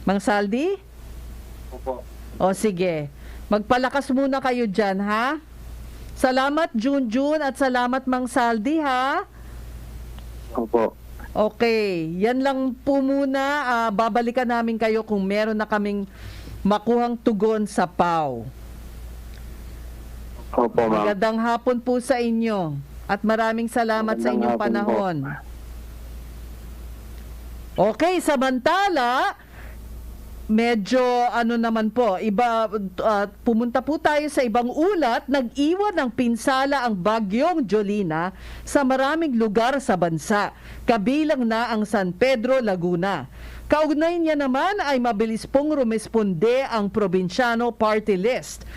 Mang Saldi? Opo. O sige. Magpalakas muna kayo dyan, ha? Salamat, Junjun, at salamat, Mang Saldi, ha? Opo. Okay. Yan lang po muna. Babalikan namin kayo kung meron na kaming makuhang tugon sa PAW. Opo, ma'am. Magandang hapon po sa inyo. At maraming salamat sa inyong panahon. Okay, samantala, medyo naman po, pumunta po tayo sa ibang ulat. Nag-iwan ng pinsala ang bagyong Jolina sa maraming lugar sa bansa, kabilang na ang San Pedro, Laguna. Kaugnay niya naman ay mabilis pong rumesponde ang Probinsyano Party List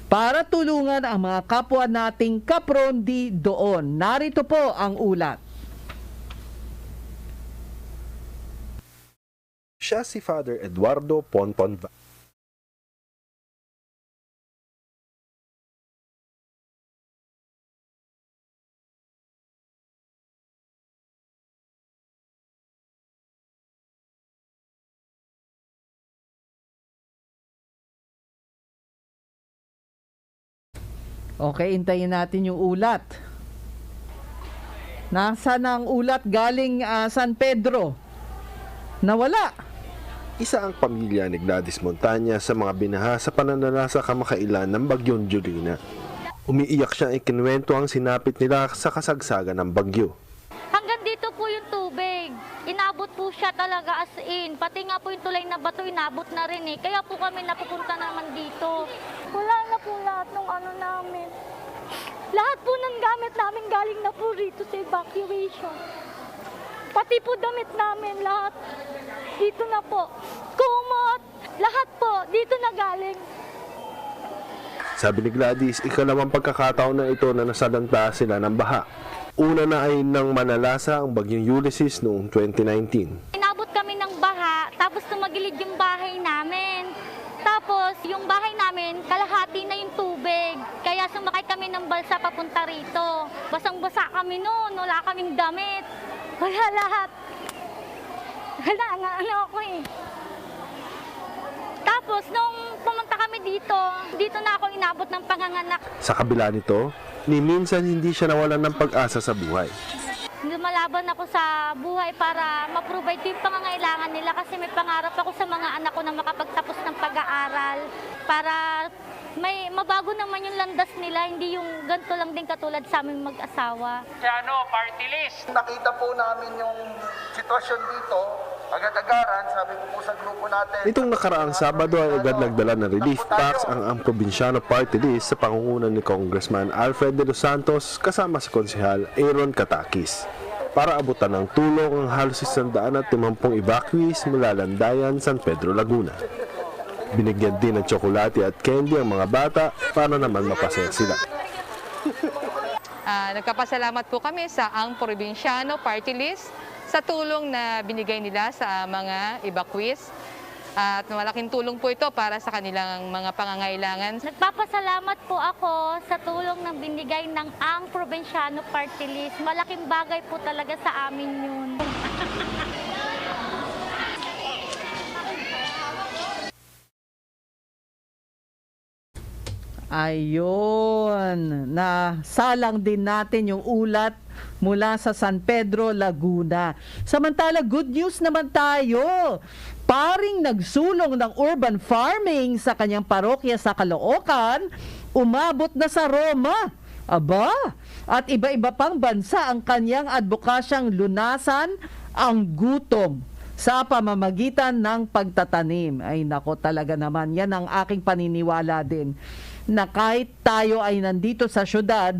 para tulungan ang mga kapwa nating kaprondi doon. Narito po ang ulat. Siya si Father Eduardo Ponton Okay, intayin natin yung ulat. Nasaan ang ulat galing San Pedro? Nawala. Isa ang pamilya ni Gladys Montanya sa mga binaha sa pananalasa kamakailan ng bagyong Julina. Umiiyak siyang ikinuwento ang sinapit nila sa kasagsagan ng bagyo. Hanggang dito po yung tubig. Inabot po siya talaga as in. Pati nga po yung tulay na bato, inabot na rin eh. Kaya po kami napupunta naman dito. Wala na po lahat ng ano namin. Lahat po ng gamit namin galing na po rito sa evacuation. Pati po damit namin, lahat. Dito na po. Kumot, lahat po, dito na galing. Sabi ni Gladys, ikalawang pagkakataon na ito na nasalanta sila ng baha. Una na ay nang manalasa ang bagyong Ulysses noong 2019. Inabot kami ng baha, tapos tumagilid yung bahay namin. Tapos yung bahay namin, kalahati na yung tubig. Kaya sumakay kami ng balsa papunta rito. Basang-basa kami noon, wala kaming damit. Wala lahat. Wala nga, ano ako eh. Tapos nung pumunta kami dito na ako inabot ng panganganak. Sa kabila nito, ni minsan hindi siya nawalan ng pag-asa sa buhay. Lumalaban ako sa buhay para ma-provide ko yung pangangailangan nila kasi may pangarap ako sa mga anak ko na makapagtapos ng pag-aaral para may mabago naman yung landas nila, hindi yung ganito lang din katulad sa aming mag-asawa. Party list. Nakita po namin yung sitwasyon dito, agad-agaran, sabi ko po sa grupo natin. Nitong nakaraang Sabado ay agad nagdala ng relief packs ang Probinsyano Party List sa pangungunan ni Congressman Alfred de los Santos kasama si Konsehal Aaron Katakis para abutan ng tulong ang halos 150 evacuees mula Landayan, San Pedro, Laguna. Binigyan din ng tsokolate at candy ang mga bata para naman mapasaya sila. Nagpapasalamat po kami sa Ang Probinsyano Party List sa tulong na binigay nila sa mga evacuees. At malaking tulong po ito para sa kanilang mga pangangailangan. Nagpapasalamat po ako sa tulong na binigay ng Ang Probinsyano Party List. Malaking bagay po talaga sa amin yun. Ayun, nasalang din natin yung ulat mula sa San Pedro, Laguna. Samantala, good news naman tayo. Paring nagsulong ng urban farming sa kanyang parokya sa Caloocan, umabot na sa Roma. Aba, at iba-iba pang bansa ang kanyang advokasyang lunasan ang gutom sa pamamagitan ng pagtatanim. Ay nako, talaga naman, yan ang aking paniniwala din, na kahit tayo ay nandito sa syudad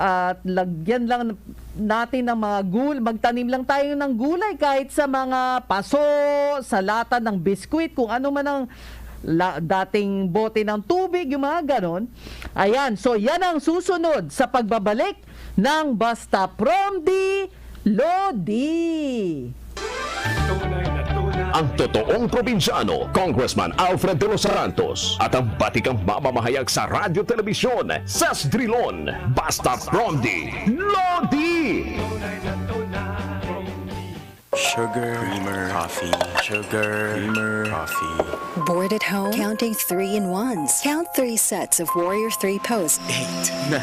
at lagyan lang natin ng mga magtanim lang tayo ng gulay kahit sa mga paso, sa lata ng biskwit, kung ano man ang dating bote ng tubig, yung mga ganon. Ayan, so yan ang susunod sa pagbabalik ng Basta Promdi Lodi. Ang totoong probinsyano, Congressman Alfred de los Santos, at ang batikang mamamahayag sa radyo telebisyon, Sas Drilon, Basta Promdi Lodi! Sugar, creamer, coffee. Sugar, creamer, coffee. Bored at home? Counting 3-in-1s. Count 3 sets of Warrior 3 Post. 8, 9,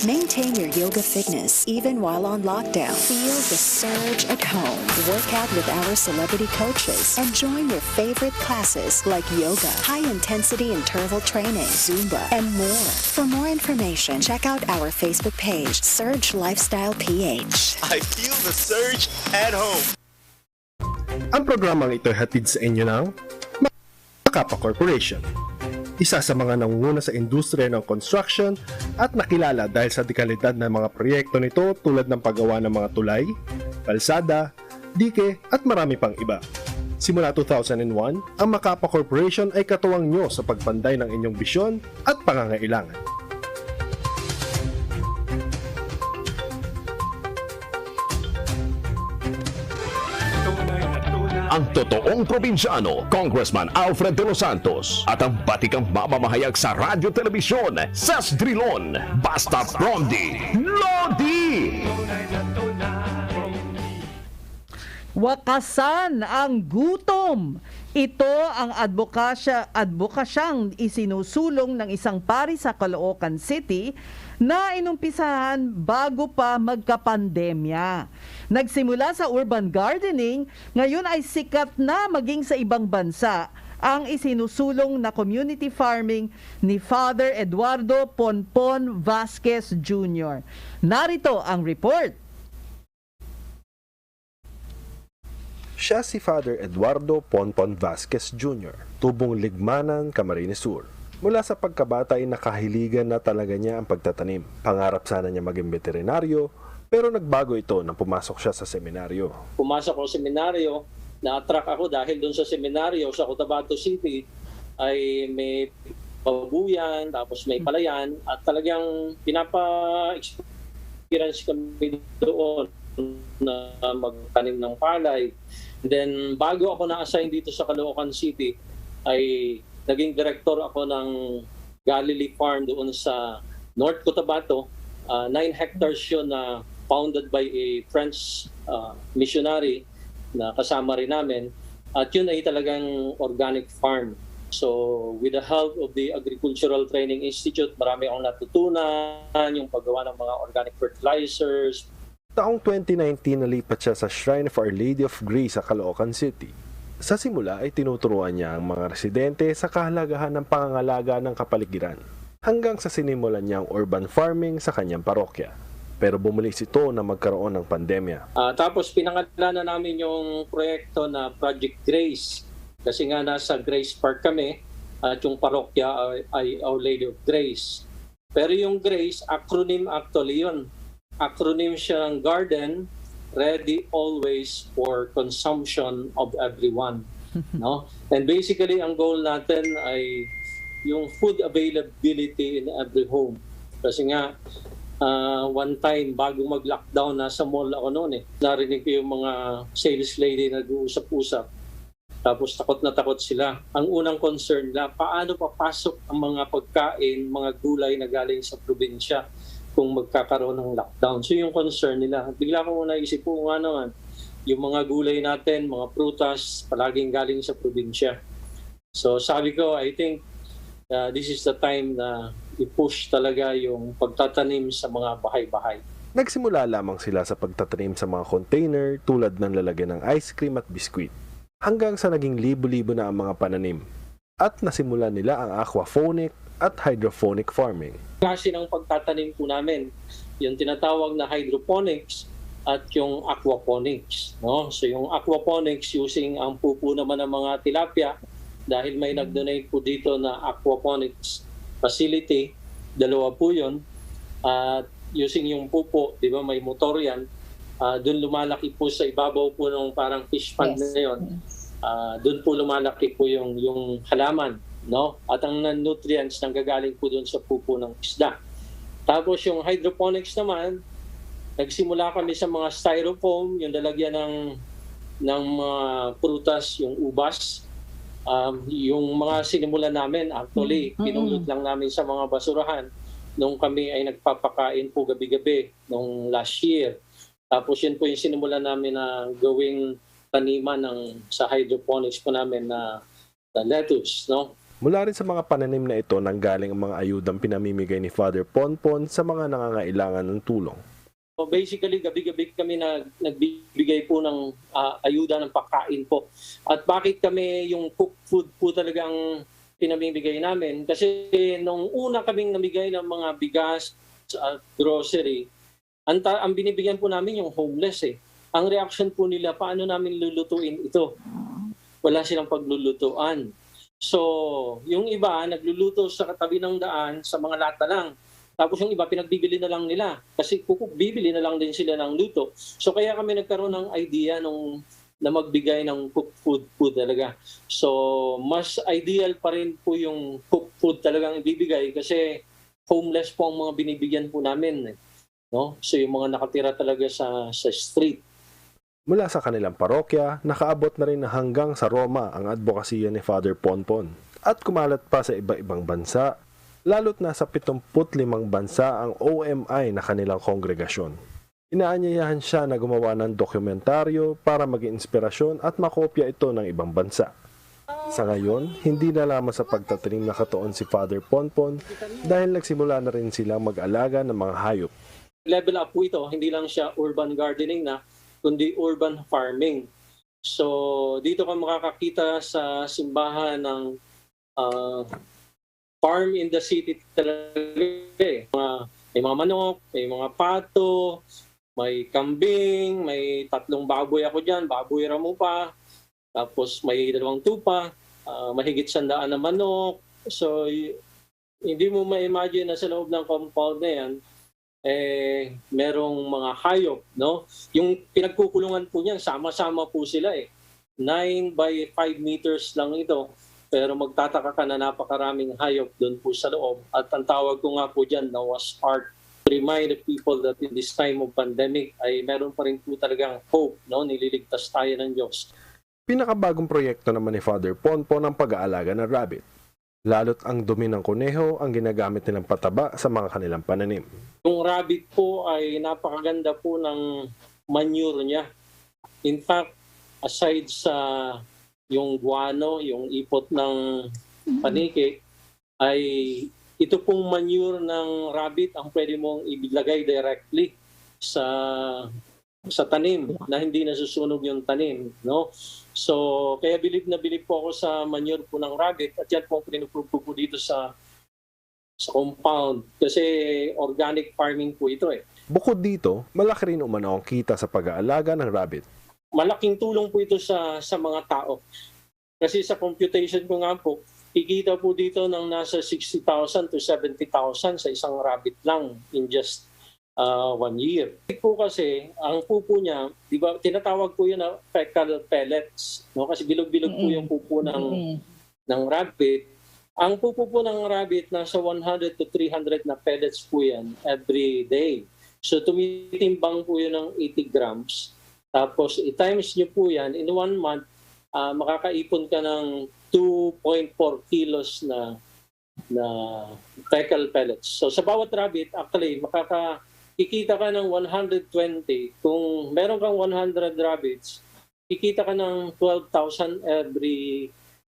10. Maintain your yoga fitness even while on lockdown. Feel the surge at home. Work out with our celebrity coaches and join your favorite classes like yoga, high-intensity interval training, Zumba, and more. For more information, check out our Facebook page, Surge Lifestyle PH. I feel the surge at home. Ang programang ito ay hatid sa inyo ng Macapa Corporation, isa sa mga nangunguna sa industriya ng construction at nakilala dahil sa dekalidad ng mga proyekto nito tulad ng paggawa ng mga tulay, kalsada, dike at marami pang iba. Simula 2001, ang Macapa Corporation ay katuwang nyo sa pagpanday ng inyong bisyon at pangangailangan. Ang totoong probinsyano, Congressman Alfred de los Santos, at ang batikang mamamahayag sa radyo telebisyon, Sas Drilon, Basta Promdi Lodi! Wakasan ang gutom. Ito ang adbokasyang isinusulong ng isang pari sa Caloocan City na inumpisahan bago pa magkapandemya. Nagsimula sa urban gardening, ngayon ay sikat na maging sa ibang bansa ang isinusulong na community farming ni Father Eduardo Ponpon Vasquez Jr. Narito ang report. Siya si Father Eduardo Ponpon Vasquez Jr., tubong Ligmanan, Camarines Sur. Mula sa pagkabata ay nakahiligan na talaga niya ang pagtatanim. Pangarap sana niya maging veterinaryo, pero nagbago ito nang pumasok siya sa seminaryo. Pumasok ako sa seminaryo, na-attract ako dahil doon sa seminaryo sa Cotabato City ay may babuyan, tapos may palayan, at talagang pinapa-experience kami doon na magtanim ng palay. Then bago ako na-assign dito sa Caloocan City ay naging director ako ng Galilee Farm doon sa North Cotabato. 9 hectares yun na founded by a French missionary na kasama rin namin. At yun ay talagang organic farm. So with the help of the Agricultural Training Institute, marami akong natutunan, yung paggawa ng mga organic fertilizers. Taong 2019 nalipat siya sa Shrine of Our Lady of Grace sa Caloocan City. Sa simula ay tinuturuan niya ang mga residente sa kahalagahan ng pangangalaga ng kapaligiran, hanggang sa sinimulan niya ang urban farming sa kanyang parokya. Pero bumulis ito na magkaroon ng pandemya. Tapos pinangalanan namin yung proyekto na Project Grace. Kasi nga nasa Grace Park kami at yung parokya ay Our Lady of Grace. Pero yung Grace, acronym actually yun. Acronym siya ng Garden, Ready Always for Consumption of Everyone. No? And basically, ang goal natin ay yung food availability in every home. Kasi nga, one time, bago mag-lockdown, nasa mall ako noon narinig ko yung mga sales lady nag-uusap-usap. Tapos takot na takot sila. Ang unang concern nila, paano papasok ang mga pagkain, mga gulay na galing sa probinsya kung magkakaroon ng lockdown. So yung concern nila, bigla ko naisip po nga naman, yung mga gulay natin, mga prutas, palaging galing sa probinsya. So sabi ko, I think this is the time na i-push talaga yung pagtatanim sa mga bahay-bahay. Nagsimula lamang sila sa pagtatanim sa mga container tulad ng lalagyan ng ice cream at biskwit, hanggang sa naging libo-libo na ang mga pananim. At nasimulan nila ang aquaponic at hydroponic farming. Klase ng pagtatanim po namin, yung tinatawag na hydroponics at yung aquaponics. No? So yung aquaponics using ang pupo naman ng mga tilapia, dahil may nag-donate po dito na aquaponics facility, 2 po yun. At using yung pupo, di ba may motor yan, doon lumalaki po sa ibabaw po ng parang fish pond na yun. Doon po lumalaki po yung halaman. No? At ang nutrients nanggagaling po doon sa pupo ng isda. Tapos yung hydroponics naman, nagsimula kami sa mga styrofoam, yung lalagyan ng mga prutas, yung ubas. Yung mga sinimulan namin, actually, pinulot lang namin sa mga basurahan nung kami ay nagpapakain po gabi-gabi nung last year. Tapos yun po yung sinimulan namin na gawing taniman sa hydroponics po namin na lettuce, no? Mula rin sa mga pananim na ito nanggaling ang mga ayudang pinamimigay ni Father Ponpon sa mga nangangailangan ng tulong. So basically, gabi-gabi kami nagbibigay po ng ayuda ng pagkain po. At bakit kami yung cooked food po talagang pinamimigay namin? Kasi nung una kaming namigay ng mga bigas at grocery, ang binibigyan po namin yung homeless Ang reaction po nila, paano namin lulutuin ito? Wala silang paglulutuan. So, yung iba, nagluluto sa katabi ng daan sa mga lata lang. Tapos yung iba, pinagbibili na lang nila. Kasi bibili na lang din sila ng luto. So, kaya kami nagkaroon ng idea na magbigay ng cooked food po talaga. So, mas ideal pa rin po yung cooked food talagang ibibigay kasi homeless po ang mga binibigyan po namin. No? So, yung mga nakatira talaga sa street. Mula sa kanilang parokya, nakaabot na rin hanggang sa Roma ang advokasya ni Father Ponpon at kumalat pa sa iba-ibang bansa, lalo't nasa 75 bansa ang OMI na kanilang kongregasyon. Inaanyayahan siya na gumawa ng dokumentaryo para maging inspirasyon at makopya ito ng ibang bansa. Sa ngayon, hindi na lamang sa pagtatanim nakatuon si Father Ponpon dahil nagsimula na rin silang mag-alaga ng mga hayop. Level up po ito, hindi lang siya urban gardening na, kundi urban farming. So dito ka makakakita sa simbahan ng farm in the city talaga. May mga manok, may mga pato, may kambing, may 3 baboy ako dyan, baboy ramo pa. Tapos may 2 tupa, mahigit 100 na manok. So hindi mo ma-imagine na sa loob ng compound na yan, merong mga hayop, no? Yung pinagkukulungan po niyan, sama-sama po sila 9 by 5 meters lang ito. Pero magtataka ka na napakaraming hayop doon po sa loob. At ang tawag ko nga po dyan, Noah's Ark, to remind the people that in this time of pandemic ay meron pa rin po talagang hope, no? Nililigtas tayo ng Diyos. Pinakabagong proyekto naman ni Father Ponpon ang pag-aalaga ng rabbit. Lalo't ang dumi ng kuneho ang ginagamit nilang pataba sa mga kanilang pananim. Yung rabbit po ay napakaganda po ng manure niya. In fact, aside sa yung guano, yung ipot ng paniki, ay ito pong manure ng rabbit ang pwede mong ilagay directly sa tanim na hindi nasusunog yung tanim, no? So kaya bilib na bilib po ako sa manure po ng rabbit at yan po ang pinuprove po dito sa compound kasi organic farming po ito Bukod dito, malaki rin umano ang kita sa pag-aalaga ng rabbit. Malaking tulong po ito sa mga tao. Kasi sa computation ko nga po, kikita po dito ng nasa 60,000 to 70,000 sa isang rabbit lang in just 1 year. Po kasi, ang pupo niya, di ba, tinatawag po yun na fecal pellets. No? Kasi bilog-bilog po yung pupo ng rabbit. Ang pupo po ng rabbit, nasa 100 to 300 na pellets po yan every day. So tumitimbang po yun ng 80 grams. Tapos i-times nyo po yan, in 1 month, makakaipon ka ng 2.4 kilos na fecal pellets. So sa bawat rabbit, actually, kikita ka ng 120. Kung meron kang 100 rabbits, kikita ka ng 12,000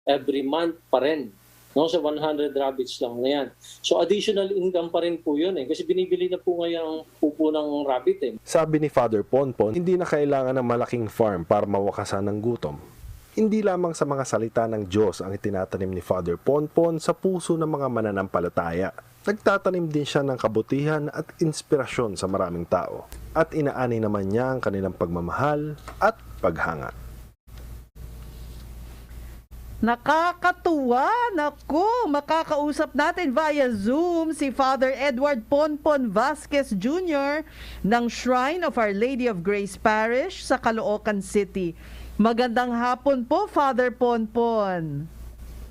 every month pa rin. No, sa 100 rabbits lang na yan. So additional income pa rin po yun kasi binibili na po ngayon ang pupo ng rabbit Sabi ni Father Ponpon, hindi na kailangan ng malaking farm para mawakasan ng gutom. Hindi lamang sa mga salita ng Diyos ang itinatanim ni Father Ponpon sa puso ng mga mananampalataya. Nagtatanim din siya ng kabutihan at inspirasyon sa maraming tao. At inaani naman niya ang kanilang pagmamahal at paghanga. Nakakatuwa! Naku! Makakausap natin via Zoom si Father Edward Ponpon Vasquez Jr. ng Shrine of Our Lady of Grace Parish sa Caloocan City. Magandang hapon po, Father Ponpon.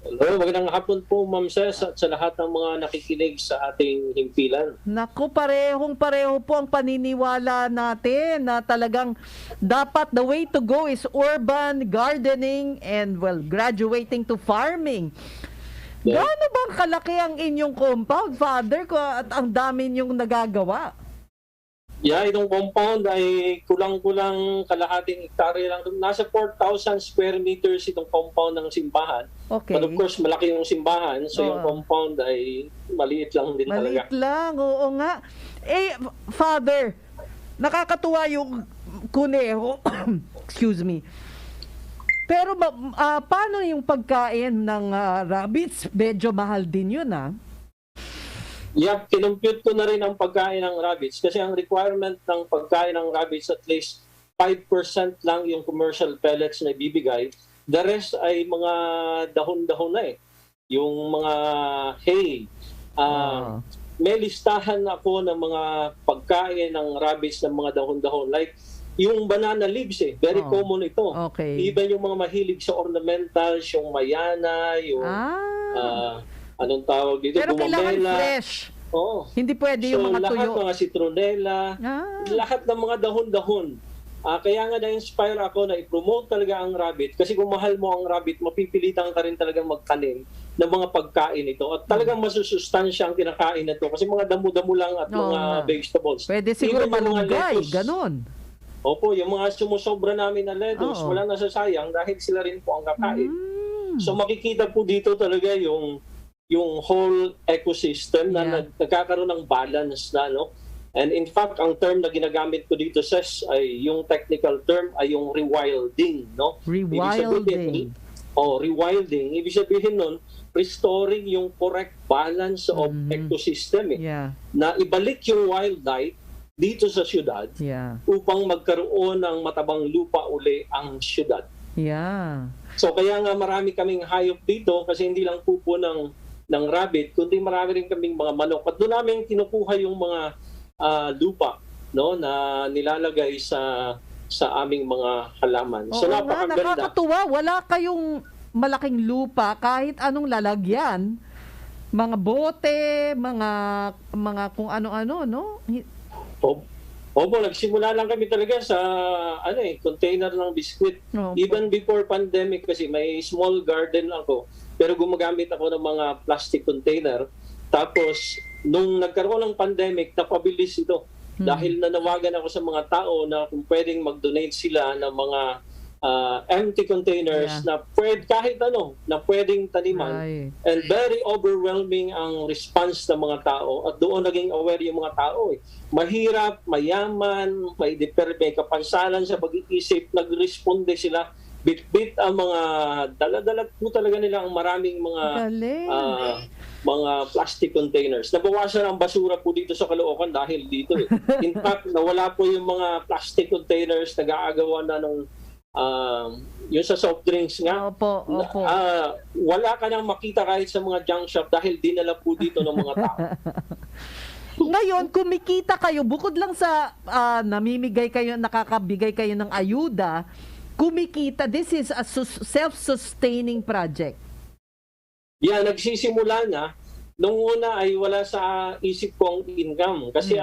Hello, magandang hapon po, Ma'am Ses, at sa lahat ng mga nakikinig sa ating himpilan. Naku, parehong-pareho po ang paniniwala natin na talagang dapat the way to go is urban gardening and, well, graduating to farming. Yeah. Gaano bang kalaki ang inyong compound, Father, at ang dami niyong nagagawa? Yeah, itong compound ay kulang-kulang kalahating hektarya lang. Nasa 4,000 square meters itong compound ng simbahan. Okay. But of course, malaki yung simbahan. So yung compound ay maliit lang din talaga. Maliit lang, oo nga. Father, nakakatuwa yung kuneho. Excuse me. Pero paano yung pagkain ng rabbits? Medyo mahal din yun, Yeah, kinumpute ko na rin ang pagkain ng rabbits kasi ang requirement ng pagkain ng rabbits at least 5% lang yung commercial pellets na ibibigay. The rest ay mga dahon-dahon na yung mga hay. May listahan ako ng mga pagkain ng rabbits ng mga dahon-dahon. Like yung banana leaves very common ito. Okay. Even yung mga mahilig sa ornamentals, yung mayana, yung anong tawag dito? Pero kailangan fresh. Oo. Hindi pwede yung mga tuyo. Lahat mga citronella, lahat ng mga dahon-dahon Kaya nga na-inspire ako na i-promote talaga ang rabbit kasi kung mahal mo ang rabbit, mapipilitan ka rin talagang magtanim ng mga pagkain ito at talagang masusustansya ang kinakain na ito kasi mga damo-damo lang at mga vegetables. Pwede siguro Even yung mga malunggay, lettuce, ganon. Opo, yung mga sumusobra namin na lettuce, wala nasasayang dahil sila rin po ang kakain. So makikita po dito talaga yung whole ecosystem na nagkakaroon ng balance na, no? And in fact, ang term na ginagamit ko dito, Ses, ay yung technical term ay yung rewilding, no? Rewilding. Rewilding. Ibig sabihin nun, restoring yung correct balance of ecosystem. Na ibalik yung wildlife dito sa syudad upang magkaroon ng matabang lupa uli ang syudad. So kaya nga marami kaming hayop dito kasi hindi lang po ng rabbit, kundi marami rin kaming mga manok. At doon namin kinukuha yung mga lupa, no, na nilalagay sa aming mga halaman. So napakaganda. Nakakatuwa, wala kayong malaking lupa kahit anong lalagyan. Mga bote, mga kung ano-ano, no? Opo, nagsimula lang kami talaga sa container ng biskwit. Even before pandemic kasi may small garden ako, pero gumagamit ako ng mga plastic container. Tapos nung nagkaroon ng pandemic, napabilis ito. Dahil nanawagan ako sa mga tao na kung pwedeng mag-donate sila ng mga empty containers na kahit na pwedeng taniman. And very overwhelming ang response ng mga tao at doon naging aware yung mga tao. Mahirap, mayaman, may kapansanan sa pag-iisip, nag-responde sila. Bit-bit ang mga dala-dala po talaga nila ang maraming mga plastic containers. Nabawasan ang basura po dito sa Caloocan dahil dito. In fact, nawala po yung mga plastic containers, nag-aagawa na ng yung sa soft drinks nga. Wala ka nang makita kahit sa mga junk shop dahil dinala po dito ng mga tao. Ngayon, kumikita kayo, bukod lang sa namimigay kayo, nakakabigay kayo ng ayuda, kumikita, this is a self-sustaining project. Nagsisimula na. Nung una ay wala sa isip ko ang income. Kasi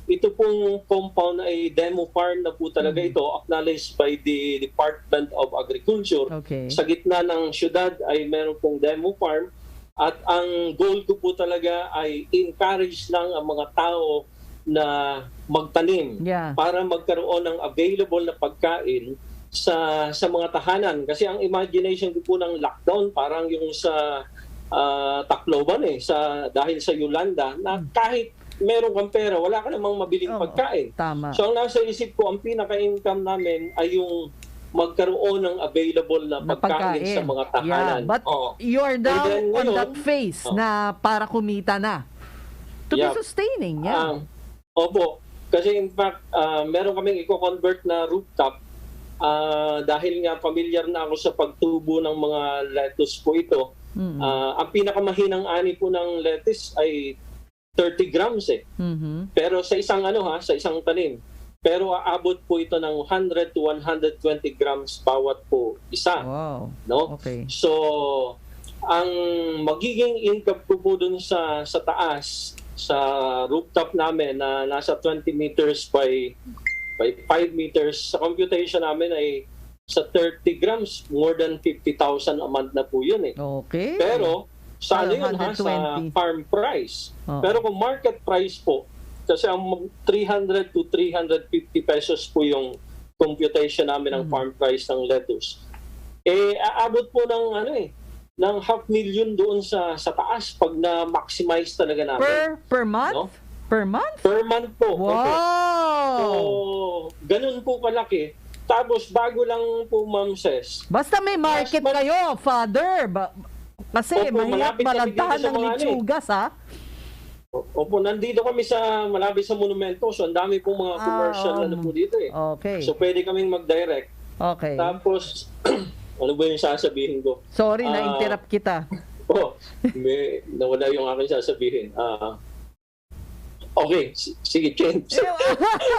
ito pong compound ay demo farm na po talaga ito, acknowledged by the Department of Agriculture. Sa gitna ng syudad ay meron pong demo farm. At ang goal ko po talaga ay encourage lang ang mga tao na magtanim para magkaroon ng available na pagkain sa mga tahanan. Kasi ang imagination ko po ng lockdown parang yung sa Tacloban dahil sa Yolanda na kahit meron kang pera, wala ka namang mabiling pagkain. So ang nasa isip ko, ang pinaka-income namin ay yung magkaroon ng available na pagkain sa mga tahanan. But you're now on that phase na para kumita na. To be sustaining, Opo. Kasi in fact, meron kaming i-convert na rooftop dahil nga familiar na ako sa pagtubo ng mga lettuce po ito. Ang pinakamahinang ani po ng lettuce ay 30 grams Pero sa isang sa isang tanim. Pero aabot po ito ng 100 to 120 grams bawat po isa. No? So ang magiging income ko po dun sa taas sa rooftop namin na nasa 20 meters by 5 meters, sa computation namin ay sa 30 grams, more than 50,000 a month na po yun Pero, sa yun sa farm price. Pero kung market price po, kasi ang 300 to 350 pesos po yung computation namin ng farm price ng lettuce. Aabot po ng ng 500,000 doon sa taas pag na-maximize talaga namin. Per month? No? Per month? Per month po. Wow! So, ganun po kalaki. Tapos, bago lang po, Ma'am Ses. Basta may market kayo, Father. Kasi mahirap malantahan ng litsugas, Opo, nandito kami malapit sa monumento. So, ang dami pong mga commercial na po dito So, pwede kaming mag-direct. Tapos, ano ba yung sasabihin ko? Sorry, na-interrupt kita. Nawala yung aking sasabihin. Okay, sige, change.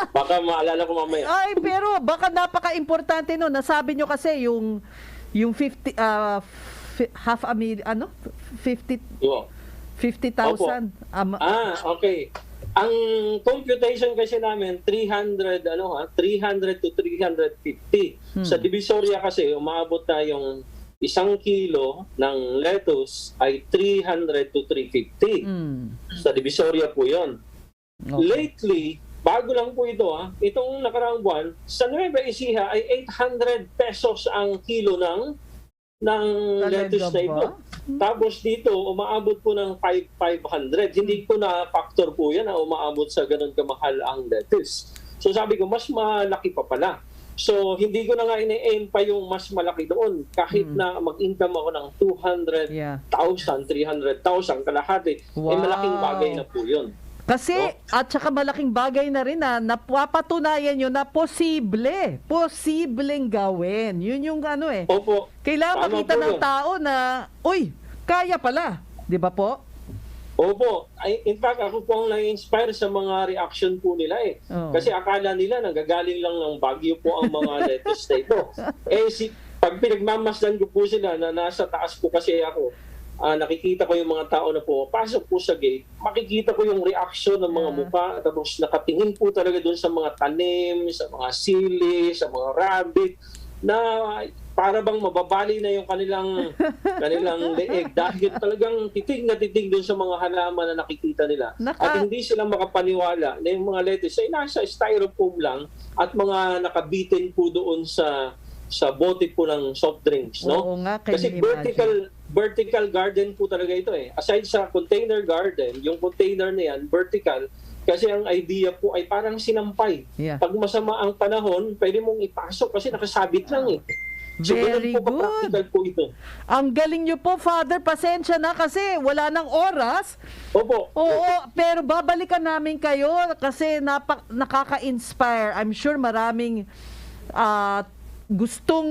Baka maalala ko mamaya. Ay, pero baka napaka-importante no. Nasabi nyo kasi yung 50 50,000. Okay. Ang computation kasi namin 300 to 350. Sa Divisoria kasi umaabot na yung 1 kilo ng lettuce ay 300 to 350. Sa Divisoria po 'yon. Lately, bago lang po ito itong nakaraang buwan, sa Nueva Ecija ay 800 pesos ang kilo ng lettuce na ito. Tapos dito, umaabot po ng 500. Hindi ko na factor po yan na umaabot sa ganun kamahal ang lettuce. So sabi ko, mas malaki pa pala. So hindi ko na nga ine-aim pa yung mas malaki doon. Kahit na mag-income ako ng 200,000, 300,000 kalahati, malaking bagay na po yun. Kasi, at saka malaking bagay na rin na napapatunayan nyo na posibleng gawin. Yun yung Opo. Kailangan makita ng tao na, uy, kaya pala. Di ba po? Opo. In fact, ako po ang na-inspire sa mga reaction po nila Kasi akala nila nanggagaling lang ng Baguio po ang mga lettuce na ito. Pag pinagmamasdan ko po sila na nasa taas po kasi ako, nakikita ko yung mga tao na po, pasok po sa gate, makikita ko yung reaction ng mga mukha, tapos nakatingin po talaga doon sa mga tanim, sa mga sili, sa mga rabbit, na para bang mababali na yung kanilang leeg dahil talagang titig na titig doon sa mga halaman na nakikita nila. At hindi sila makapaniwala na yung mga lettuce ay nasa styrofoam lang at mga nakabitin po doon sa bote po ng soft drinks, no? Oo nga, kasi vertical garden po talaga ito Aside sa container garden, yung container na yan, vertical, kasi ang idea po ay parang sinampay. Pag masama ang panahon, pwede mong ipasok kasi nakasabit lang So, very good. Po ito. Ang galing nyo po, Father. Pasensya na kasi wala nang oras. Opo. Oo, pero babalikan namin kayo kasi nakaka-inspire. I'm sure maraming gustong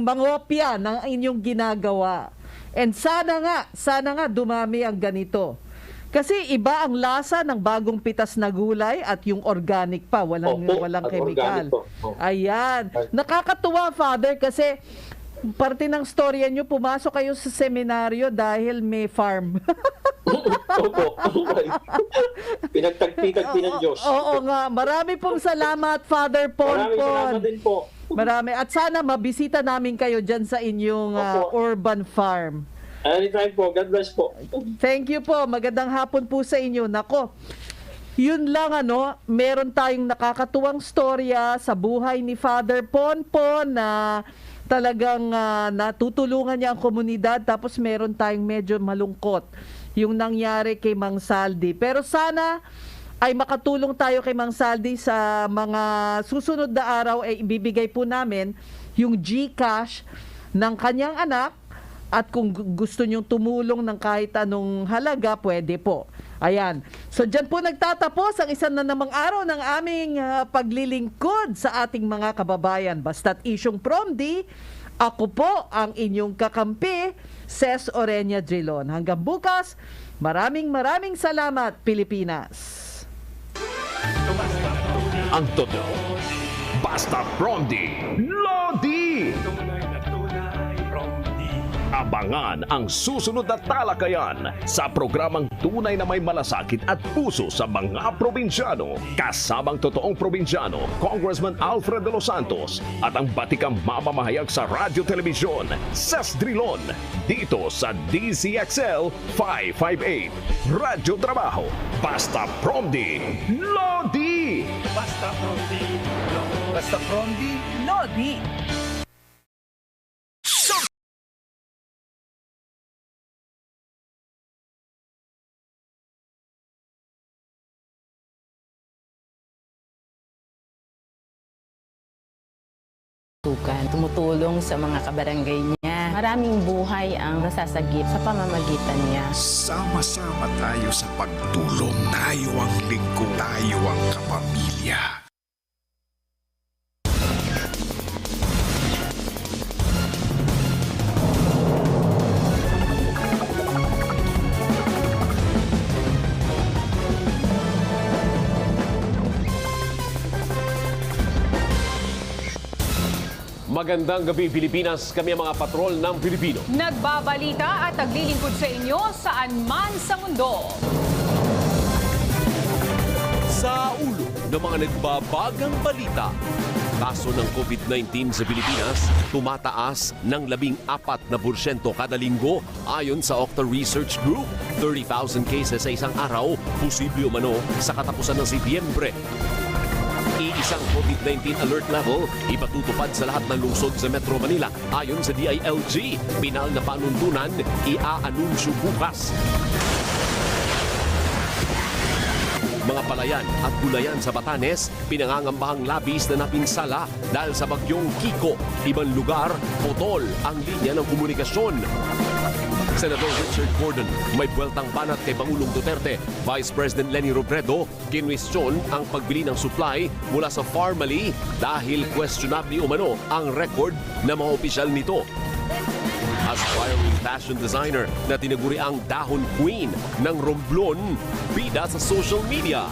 mangopya ng inyong ginagawa. And sana nga dumami ang ganito. Kasi iba ang lasa ng bagong pitas na gulay at yung organic pa, walang chemical. Ayan. Nakakatuwa, Father, kasi parte ng storya nyo, pumasok kayo sa seminaryo dahil may farm. Opo. Pinagtagpi ng Diyos. Oo nga. Marami pong salamat, Father Ponpon. Maraming salamat din po. Marami. At sana mabisita namin kayo dyan sa inyong urban farm. Anytime po. God bless po. Thank you po. Magandang hapon po sa inyo. Nako, yun lang meron tayong nakakatuwang storya sa buhay ni Father Ponpon na talagang natutulungan niya ang komunidad, tapos meron tayong medyo malungkot yung nangyari kay Mang Saldi. Pero sana ay makatulong tayo kay Mang Saldi sa mga susunod na araw ibibigay po namin yung GCash ng kanyang anak. At kung gusto nyong tumulong ng kahit anong halaga, pwede po. Ayan. So dyan po nagtatapos ang isa na namang araw ng aming paglilingkod sa ating mga kababayan. Basta't isyong Promdi, ako po ang inyong kakampi, Ces Orenia Drilon. Hanggang bukas, maraming salamat, Pilipinas. Ang totoo, basta Promdi, Lodi! Abangan ang susunod na talakayan sa programang Tunay na May Malasakit at Puso sa mga Probinsyano. Kasamang totoong probinsyano, Congressman Alfred de los Santos at ang batikang mamamahayag sa radyo telebisyon, Ces Drilon, dito sa DZXL 558. Radyo Trabaho, basta Promdi, Lodi! Basta Promdi, Lodi! Basta Promdi, Lodi! Tumutulong sa mga kabarangay niya. Maraming buhay ang nasasagip sa pamamagitan niya. Sama-sama tayo sa pagtulong. Tayo ang lingkod. Tayo ang kapamilya. Magandang gabi, Pilipinas. Kami ang mga patrol ng Pilipino. Nagbabalita at naglilingkod sa inyo saan man sa mundo. Sa ulo ng mga nagbabagang balita. Kaso ng COVID-19 sa Pilipinas, tumataas ng 14% kada linggo ayon sa Octa Research Group. 30,000 cases sa isang araw, posible umano sa katapusan ng Setyembre. Iisang COVID-19 alert level ipatutupad sa lahat ng lungsod sa Metro Manila. Ayon sa DILG, pinal na panuntunan iaanunsyo bukas. Mga palayan at gulayan sa Batanes, pinangangambahang labis na napinsala dahil sa bagyong Kiko. Ibang lugar, putol ang linya ng komunikasyon. Senator Richard Gordon may buweltang banat kay Pangulong Duterte. Vice President Leni Robredo kinwestiyon ang pagbili ng supply mula sa Pharmally dahil questionable umano ang record ng mga opisyal nito. Aspiring fashion designer na tinaguri ang dahon queen ng Romblon, bida sa social media.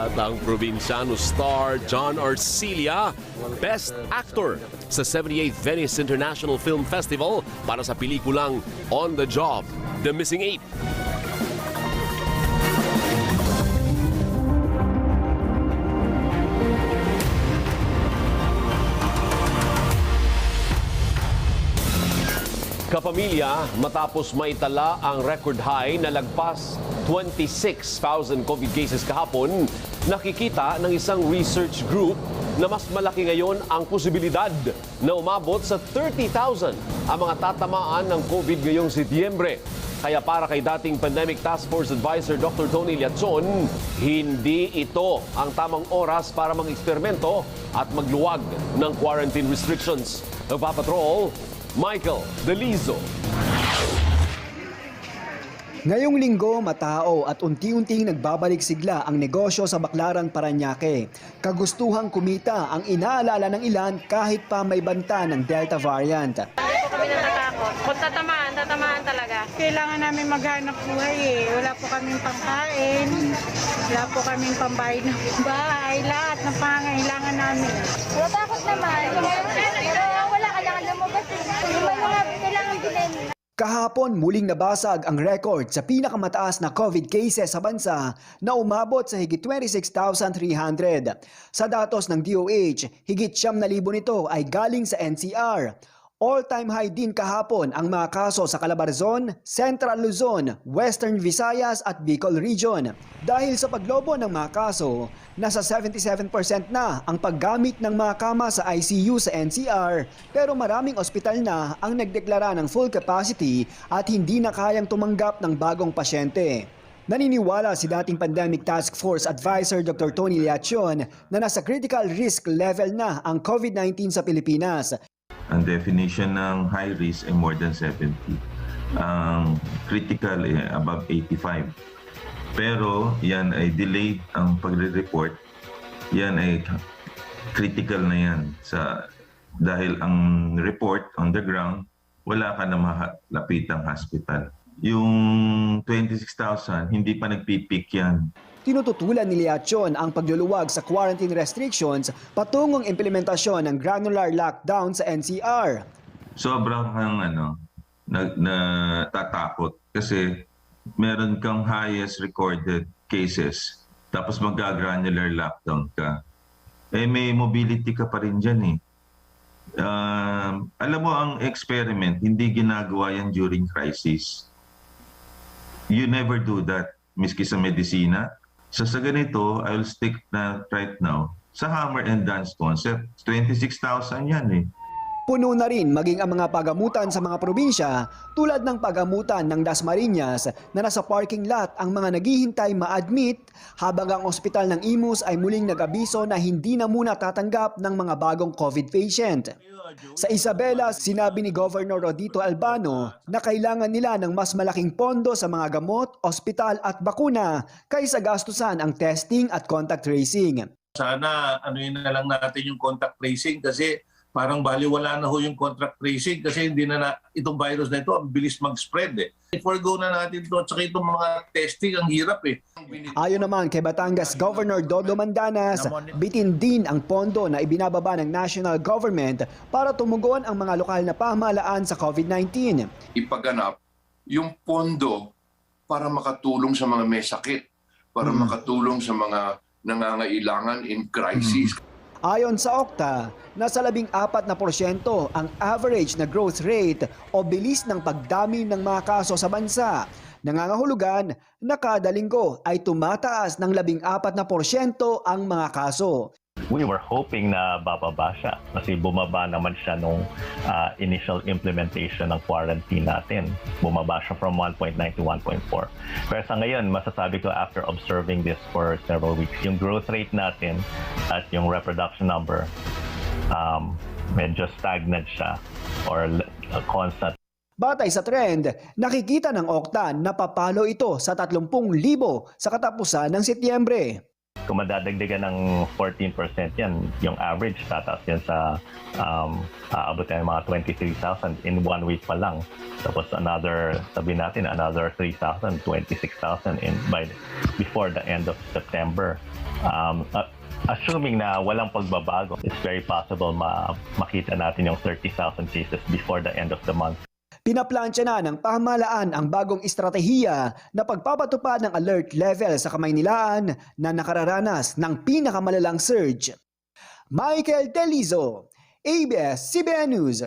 At ang probinsyano star John Arcilla, Best Actor sa 78th Venice International Film Festival para sa pelikulang On the Job, The Missing 8. Kapamilya, matapos maitala ang record high na lagpas 26,000 COVID cases kahapon, nakikita ng isang research group na mas malaki ngayon ang posibilidad na umabot sa 30,000 ang mga tatamaan ng COVID ngayong Setyembre. Kaya para kay dating Pandemic Task Force Advisor Dr. Tony Liazzon, hindi ito ang tamang oras para mag-eksperimento at magluwag ng quarantine restrictions. Nagpapatrol, Michael Delizo. Ngayong linggo, matao at unti-unting nagbabalik sigla ang negosyo sa Baclaran, Parañaque. Kagustuhang kumita ang inaalala ng ilan kahit pa may banta ng Delta variant. Hindi po kami natatakot. Kung tatamaan talaga. Kailangan namin maghanap buhay eh. Wala po kaming pangkain, wala po kaming pambayad ng bahay, lahat ng pangangailangan namin. Natakot naman. Pero wala, kailangan lumabas. Yung mga kailangan bilhin. Kahapon, muling nabasag ang record sa pinakamataas na COVID cases sa bansa na umabot sa higit 26,300. Sa datos ng DOH, higit 9,000 nito ay galing sa NCR. All-time high din kahapon ang mga kaso sa Calabarzon, Central Luzon, Western Visayas at Bicol Region. Dahil sa paglobo ng mga kaso, nasa 77% na ang paggamit ng mga kama sa ICU sa NCR, pero maraming ospital na ang nagdeklara ng full capacity at hindi na kayang tumanggap ng bagong pasyente. Naniniwala si dating Pandemic Task Force Advisor Dr. Tony Liazzon na nasa critical risk level na ang COVID-19 sa Pilipinas. Ang definition ng high risk ay more than 70. Ang critical ay above 85. Pero yan ay delayed ang pagre-report. Yan ay critical na yan. Dahil ang report on the ground, wala ka na malapitang hospital. Yung 26,000, hindi pa nagpipik yan. Tinututulan ni Liazzon ang pagluluwag sa quarantine restrictions patungong implementasyon ng granular lockdown sa NCR. Sobrang natatakot kasi meron kang highest recorded cases tapos mag-granular lockdown ka. May mobility ka pa rin dyan eh. Alam mo ang experiment, hindi ginagawa yan during crisis. You never do that, miski sa medisina. So sa ganito, I will stick na right now sa hammer and dance concept. 26,000 yan eh. Puno na rin maging ang mga pagamutan sa mga probinsya tulad ng pagamutan ng Dasmariñas na nasa parking lot ang mga naghihintay ma-admit habang ang ospital ng Imus ay muling nag-abiso na hindi na muna tatanggap ng mga bagong COVID patient. Sa Isabela, sinabi ni Governor Rodito Albano na kailangan nila ng mas malaking pondo sa mga gamot, ospital at bakuna kaysa gastusan ang testing at contact tracing. Sana anuin na lang natin yung contact tracing kasi parang baliwala na ho yung contact tracing kasi hindi na itong virus na ito ang bilis mag-spread eh. I-forgo na natin ito at saka itong mga testing ang hirap eh. Ayon naman kay Batangas Governor Dodo Mandanas, bitin din ang pondo na ibinababa ng national government para tumugon ang mga lokal na pamahalaan sa COVID-19. Ipaganap yung pondo para makatulong sa mga may sakit. para makatulong sa mga nangangailangan in crisis. Ayon sa Okta, nasa 14% ang average na growth rate o bilis ng pagdami ng mga kaso sa bansa. Nangangahulugan na kada linggo ay tumataas ng 14% ang mga kaso. We were hoping na bababa siya kasi bumaba naman siya nung initial implementation ng quarantine natin. Bumaba siya from 1.9 to 1.4. Pero sa ngayon, masasabi ko after observing this for several weeks, yung growth rate natin at yung reproduction number, medyo stagnant siya or constant. Batay sa trend, nakikita ng Okta na papalo ito sa 30,000 sa katapusan ng Setyembre. Kung madadagdagan ng 14% yan, yung average tataas yan sa aabot yan mga 23,000 in 1 week pa lang. Tapos another, sabihin natin, another 3,000, 26,000 before the end of September. Assuming na walang pagbabago, it's very possible makita natin yung 30,000 cases before the end of the month. Pinaplansya na ng pamahalaan ang bagong estratehiya na pagpapatupad ng alert level sa Kamaynilaan na nakararanas ng pinakamalalang surge. Michael Delizo, ABS-CBN News.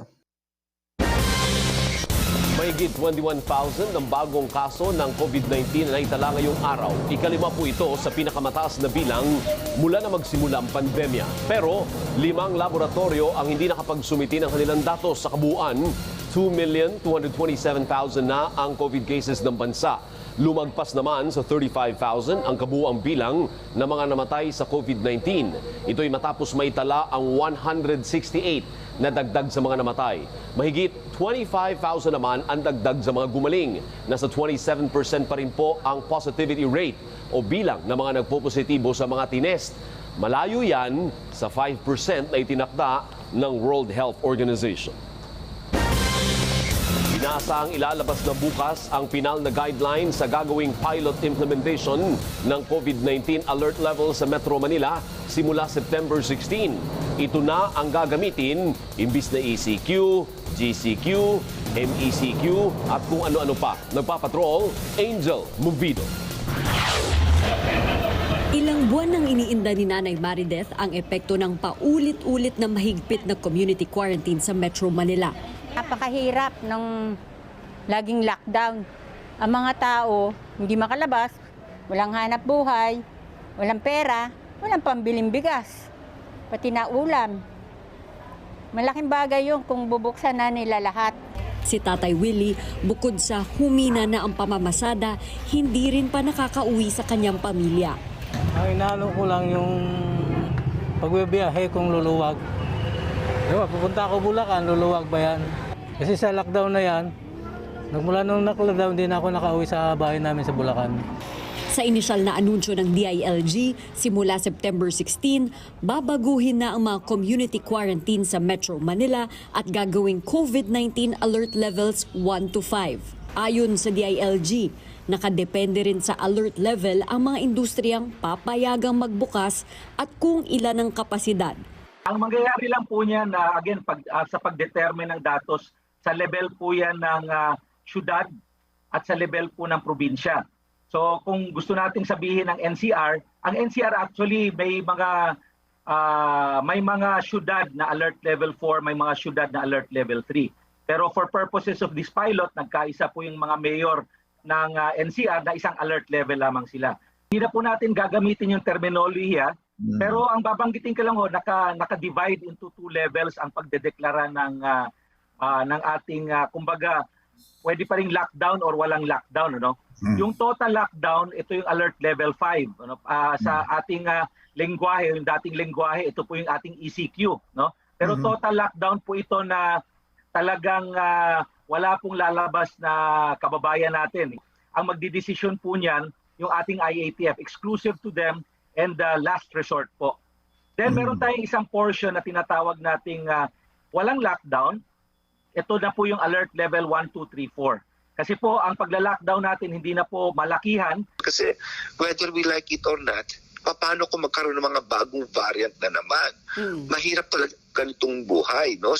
Mahigit 21,000 ang bagong kaso ng COVID-19 na naitala ngayong araw. Ikalima po ito sa pinakamataas na bilang mula na magsimula ang pandemya. Pero 5 laboratorio ang hindi nakapagsumiti ng kanilang datos sa kabuuan. 2,227,000 na ang COVID cases ng bansa. Lumagpas naman sa 35,000 ang kabuuang bilang ng mga namatay sa COVID-19. Ito'y matapos maitala ang 168 na dagdag sa mga namatay. Mahigit 25,000 naman ang dagdag sa mga gumaling. Nasa 27% pa rin po ang positivity rate o bilang ng mga nagpopositibo sa mga tinest. Malayo yan sa 5% na itinakda ng World Health Organization. Inaasahang ilalabas na bukas ang pinal na guideline sa gagawing pilot implementation ng COVID-19 alert level sa Metro Manila simula September 16. Ito na ang gagamitin imbis na ECQ, GCQ, MECQ at kung ano-ano pa. Nagpapatrol, Angel Movido. Ilang buwan nang iniinda ni Nanay Marideth ang epekto ng paulit-ulit na mahigpit na community quarantine sa Metro Manila. Napakahirap ng laging lockdown. Ang mga tao hindi makalabas, walang hanap buhay, walang pera, walang pambiling bigas, pati na ulam. Malaking bagay yun kung bubuksan na nila lahat. Si Tatay Willie, bukod sa humina na ang pamamasada, hindi rin pa nakakauwi sa kanyang pamilya. Ang inaano ko lang yung pagbibiyahe kung luluwag. Diba, pupunta ako Bulacan, luluwag ba yan? Kasi sa lockdown na yan, nagmula nung lockdown din ako nakauwi sa bahay namin sa Bulacan. Sa inisyal na anunsyo ng DILG, simula September 16, babaguhin na ang mga community quarantine sa Metro Manila at gagawing COVID-19 alert levels 1 to 5. Ayon sa DILG, nakadepende rin sa alert level ang mga industriyang papayagang magbukas at kung ilan ang kapasidad. Ang mangyayari lang po niyan na again sa pagdetermine ng datos sa level po yan ng syudad at sa level po ng probinsya. So kung gusto nating sabihin ng NCR, ang NCR actually may mga syudad na alert level 4, may mga syudad na alert level 3. Pero for purposes of this pilot, nagkaisa po yung mga mayor ng NCR na isang alert level lamang sila. Hindi na po natin gagamitin yung terminolohiya. Pero ang babanggitin ko lang naka-divide into 2 levels ang pagdedeklara ng ating kumbaga pwede pa ring lockdown or walang lockdown, ano? Yung total lockdown, ito yung alert level 5, ano? Sa ating lengguwahe, yung dating lengguwahe, ito po yung ating ECQ, no? Pero total lockdown po ito na talagang wala pong lalabas na kababayan natin. Ang magdidesisyon po niyan yung ating IATF, exclusive to them and last resort po. Then meron tayong isang portion na tinatawag nating walang lockdown. Ito na po yung alert level 1, 2, 3, 4. Kasi po ang pagla-lockdown natin hindi na po malakihan. Kasi whether we like it or not, paano kung magkaroon ng mga bagong variant na naman? Mahirap talaga ganitong buhay, no?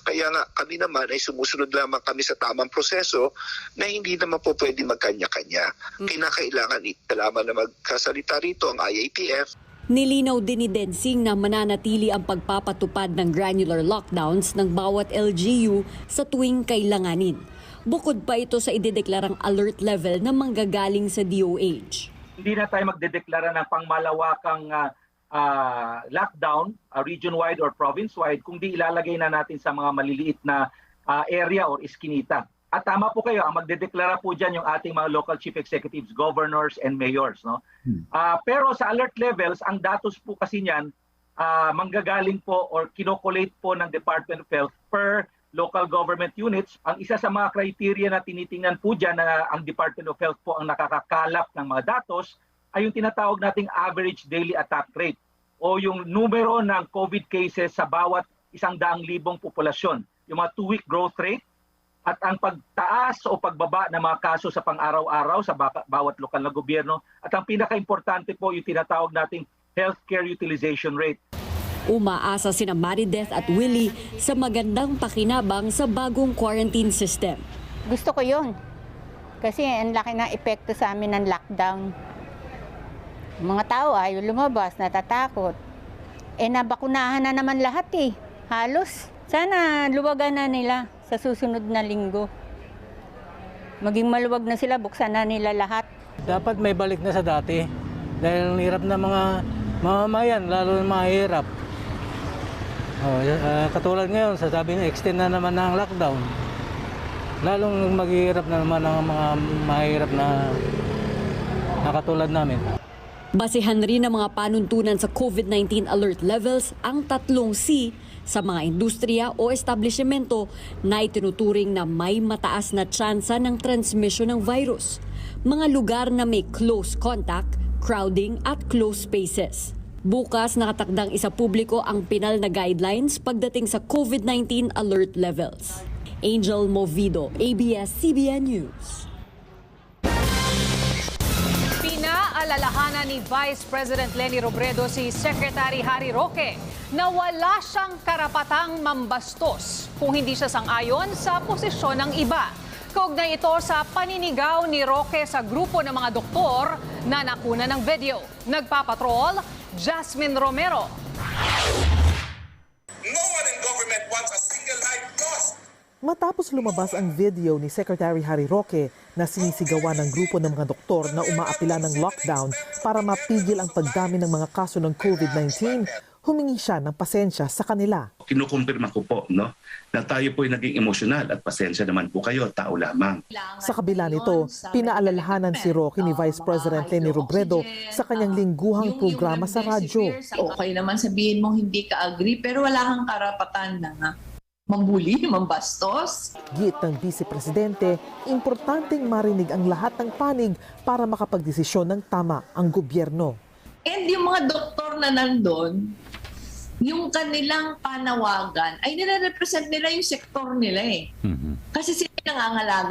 Kaya nga kami naman ay sumusunod lamang kami sa tamang proseso na hindi naman po pwede magkanya-kanya. Kinakailangan lamang na magkasalita rito ang IATF. Nilinaw din ni Densing na mananatili ang pagpapatupad ng granular lockdowns ng bawat LGU sa tuwing kailanganin. Bukod pa ito sa idedeklarang alert level na manggagaling sa DOH. Hindi na tayo magdedeklara ng pangmalawakang lockdown, region-wide or province-wide, kung di ilalagay na natin sa mga maliliit na area or iskinita. At tama po kayo, ang magdedeklara po dyan yung ating mga local chief executives, governors, and mayors. No? Pero sa alert levels, ang datos po kasi niyan, manggagaling po or kinokolate po ng Department of Health per local government units. Ang isa sa mga criteria na tinitingnan po dyan na ang Department of Health po ang nakakakalap ng mga datos ay yung tinatawag nating average daily attack rate o yung numero ng COVID cases sa bawat 100,000 populasyon. Yung mga 2-week growth rate at ang pagtaas o pagbaba ng mga kaso sa pang-araw-araw sa bawat lokal na gobyerno. At ang pinaka-importante po yung tinatawag nating healthcare utilization rate. Umaasa sina Marideth at Willie sa magandang pakinabang sa bagong quarantine system. Gusto ko yun. Kasi ang laki ng epekto sa amin ng lockdown. Mga tao ayaw lumabas, natatakot. Nabakunahan na naman lahat halos. Sana luwagan na nila sa susunod na linggo. Maging maluwag na sila, buksan na nila lahat. Dapat may balik na sa dati. Dahil hirap na mga mamamayan, lalo na mahirap. Katulad ngayon, sasabi na extend na naman ng lockdown. Lalong maghihirap na naman ang mga mahirap na katulad namin. Basehan rin ng mga panuntunan sa COVID-19 alert levels ang 3 C sa mga industriya o establishmento na itinuturing na may mataas na tsansa ng transmission ng virus. Mga lugar na may close contact, crowding at close spaces. Bukas nakatakdang isa publiko ang pinal na guidelines pagdating sa COVID-19 alert levels. Angel Movido, ABS-CBN News. Pinaalalahanan ni Vice President Leni Robredo si Secretary Harry Roque na wala siyang karapatang mambastos kung hindi siya sang-ayon sa posisyon ng iba. Kaugnay ito sa paninigaw ni Roque sa grupo ng mga doktor na nakuna ng video. Nagpapatrol, Jasmine Romero. No one in government wants a single life lost. Matapos lumabas ang video ni Secretary Harry Roque na sinisigawan ng grupo ng mga doktor na umaapila ng lockdown para mapigil ang pagdami ng mga kaso ng COVID-19, humingi siya ng pasensya sa kanila. Kinukumpirma ko po na tayo po ay naging emosyonal at pasensya naman po kayo, tao lamang. Sa kabila nito, pinaalalahanan si Roque ni Vice President Leni Robredo sa kanyang lingguhang programa sa radyo. Okay naman sabihin mong hindi ka agree pero wala kang karapatan na mambuli, mambastos. Git ng Vice Presidente, importanteng marinig ang lahat ng panig para makapagdesisyon ng tama ang gobyerno. And yung mga doktor na nandun, yung kanilang panawagan ay nire-represent nila yung sektor nila Kasi sila nangangalaga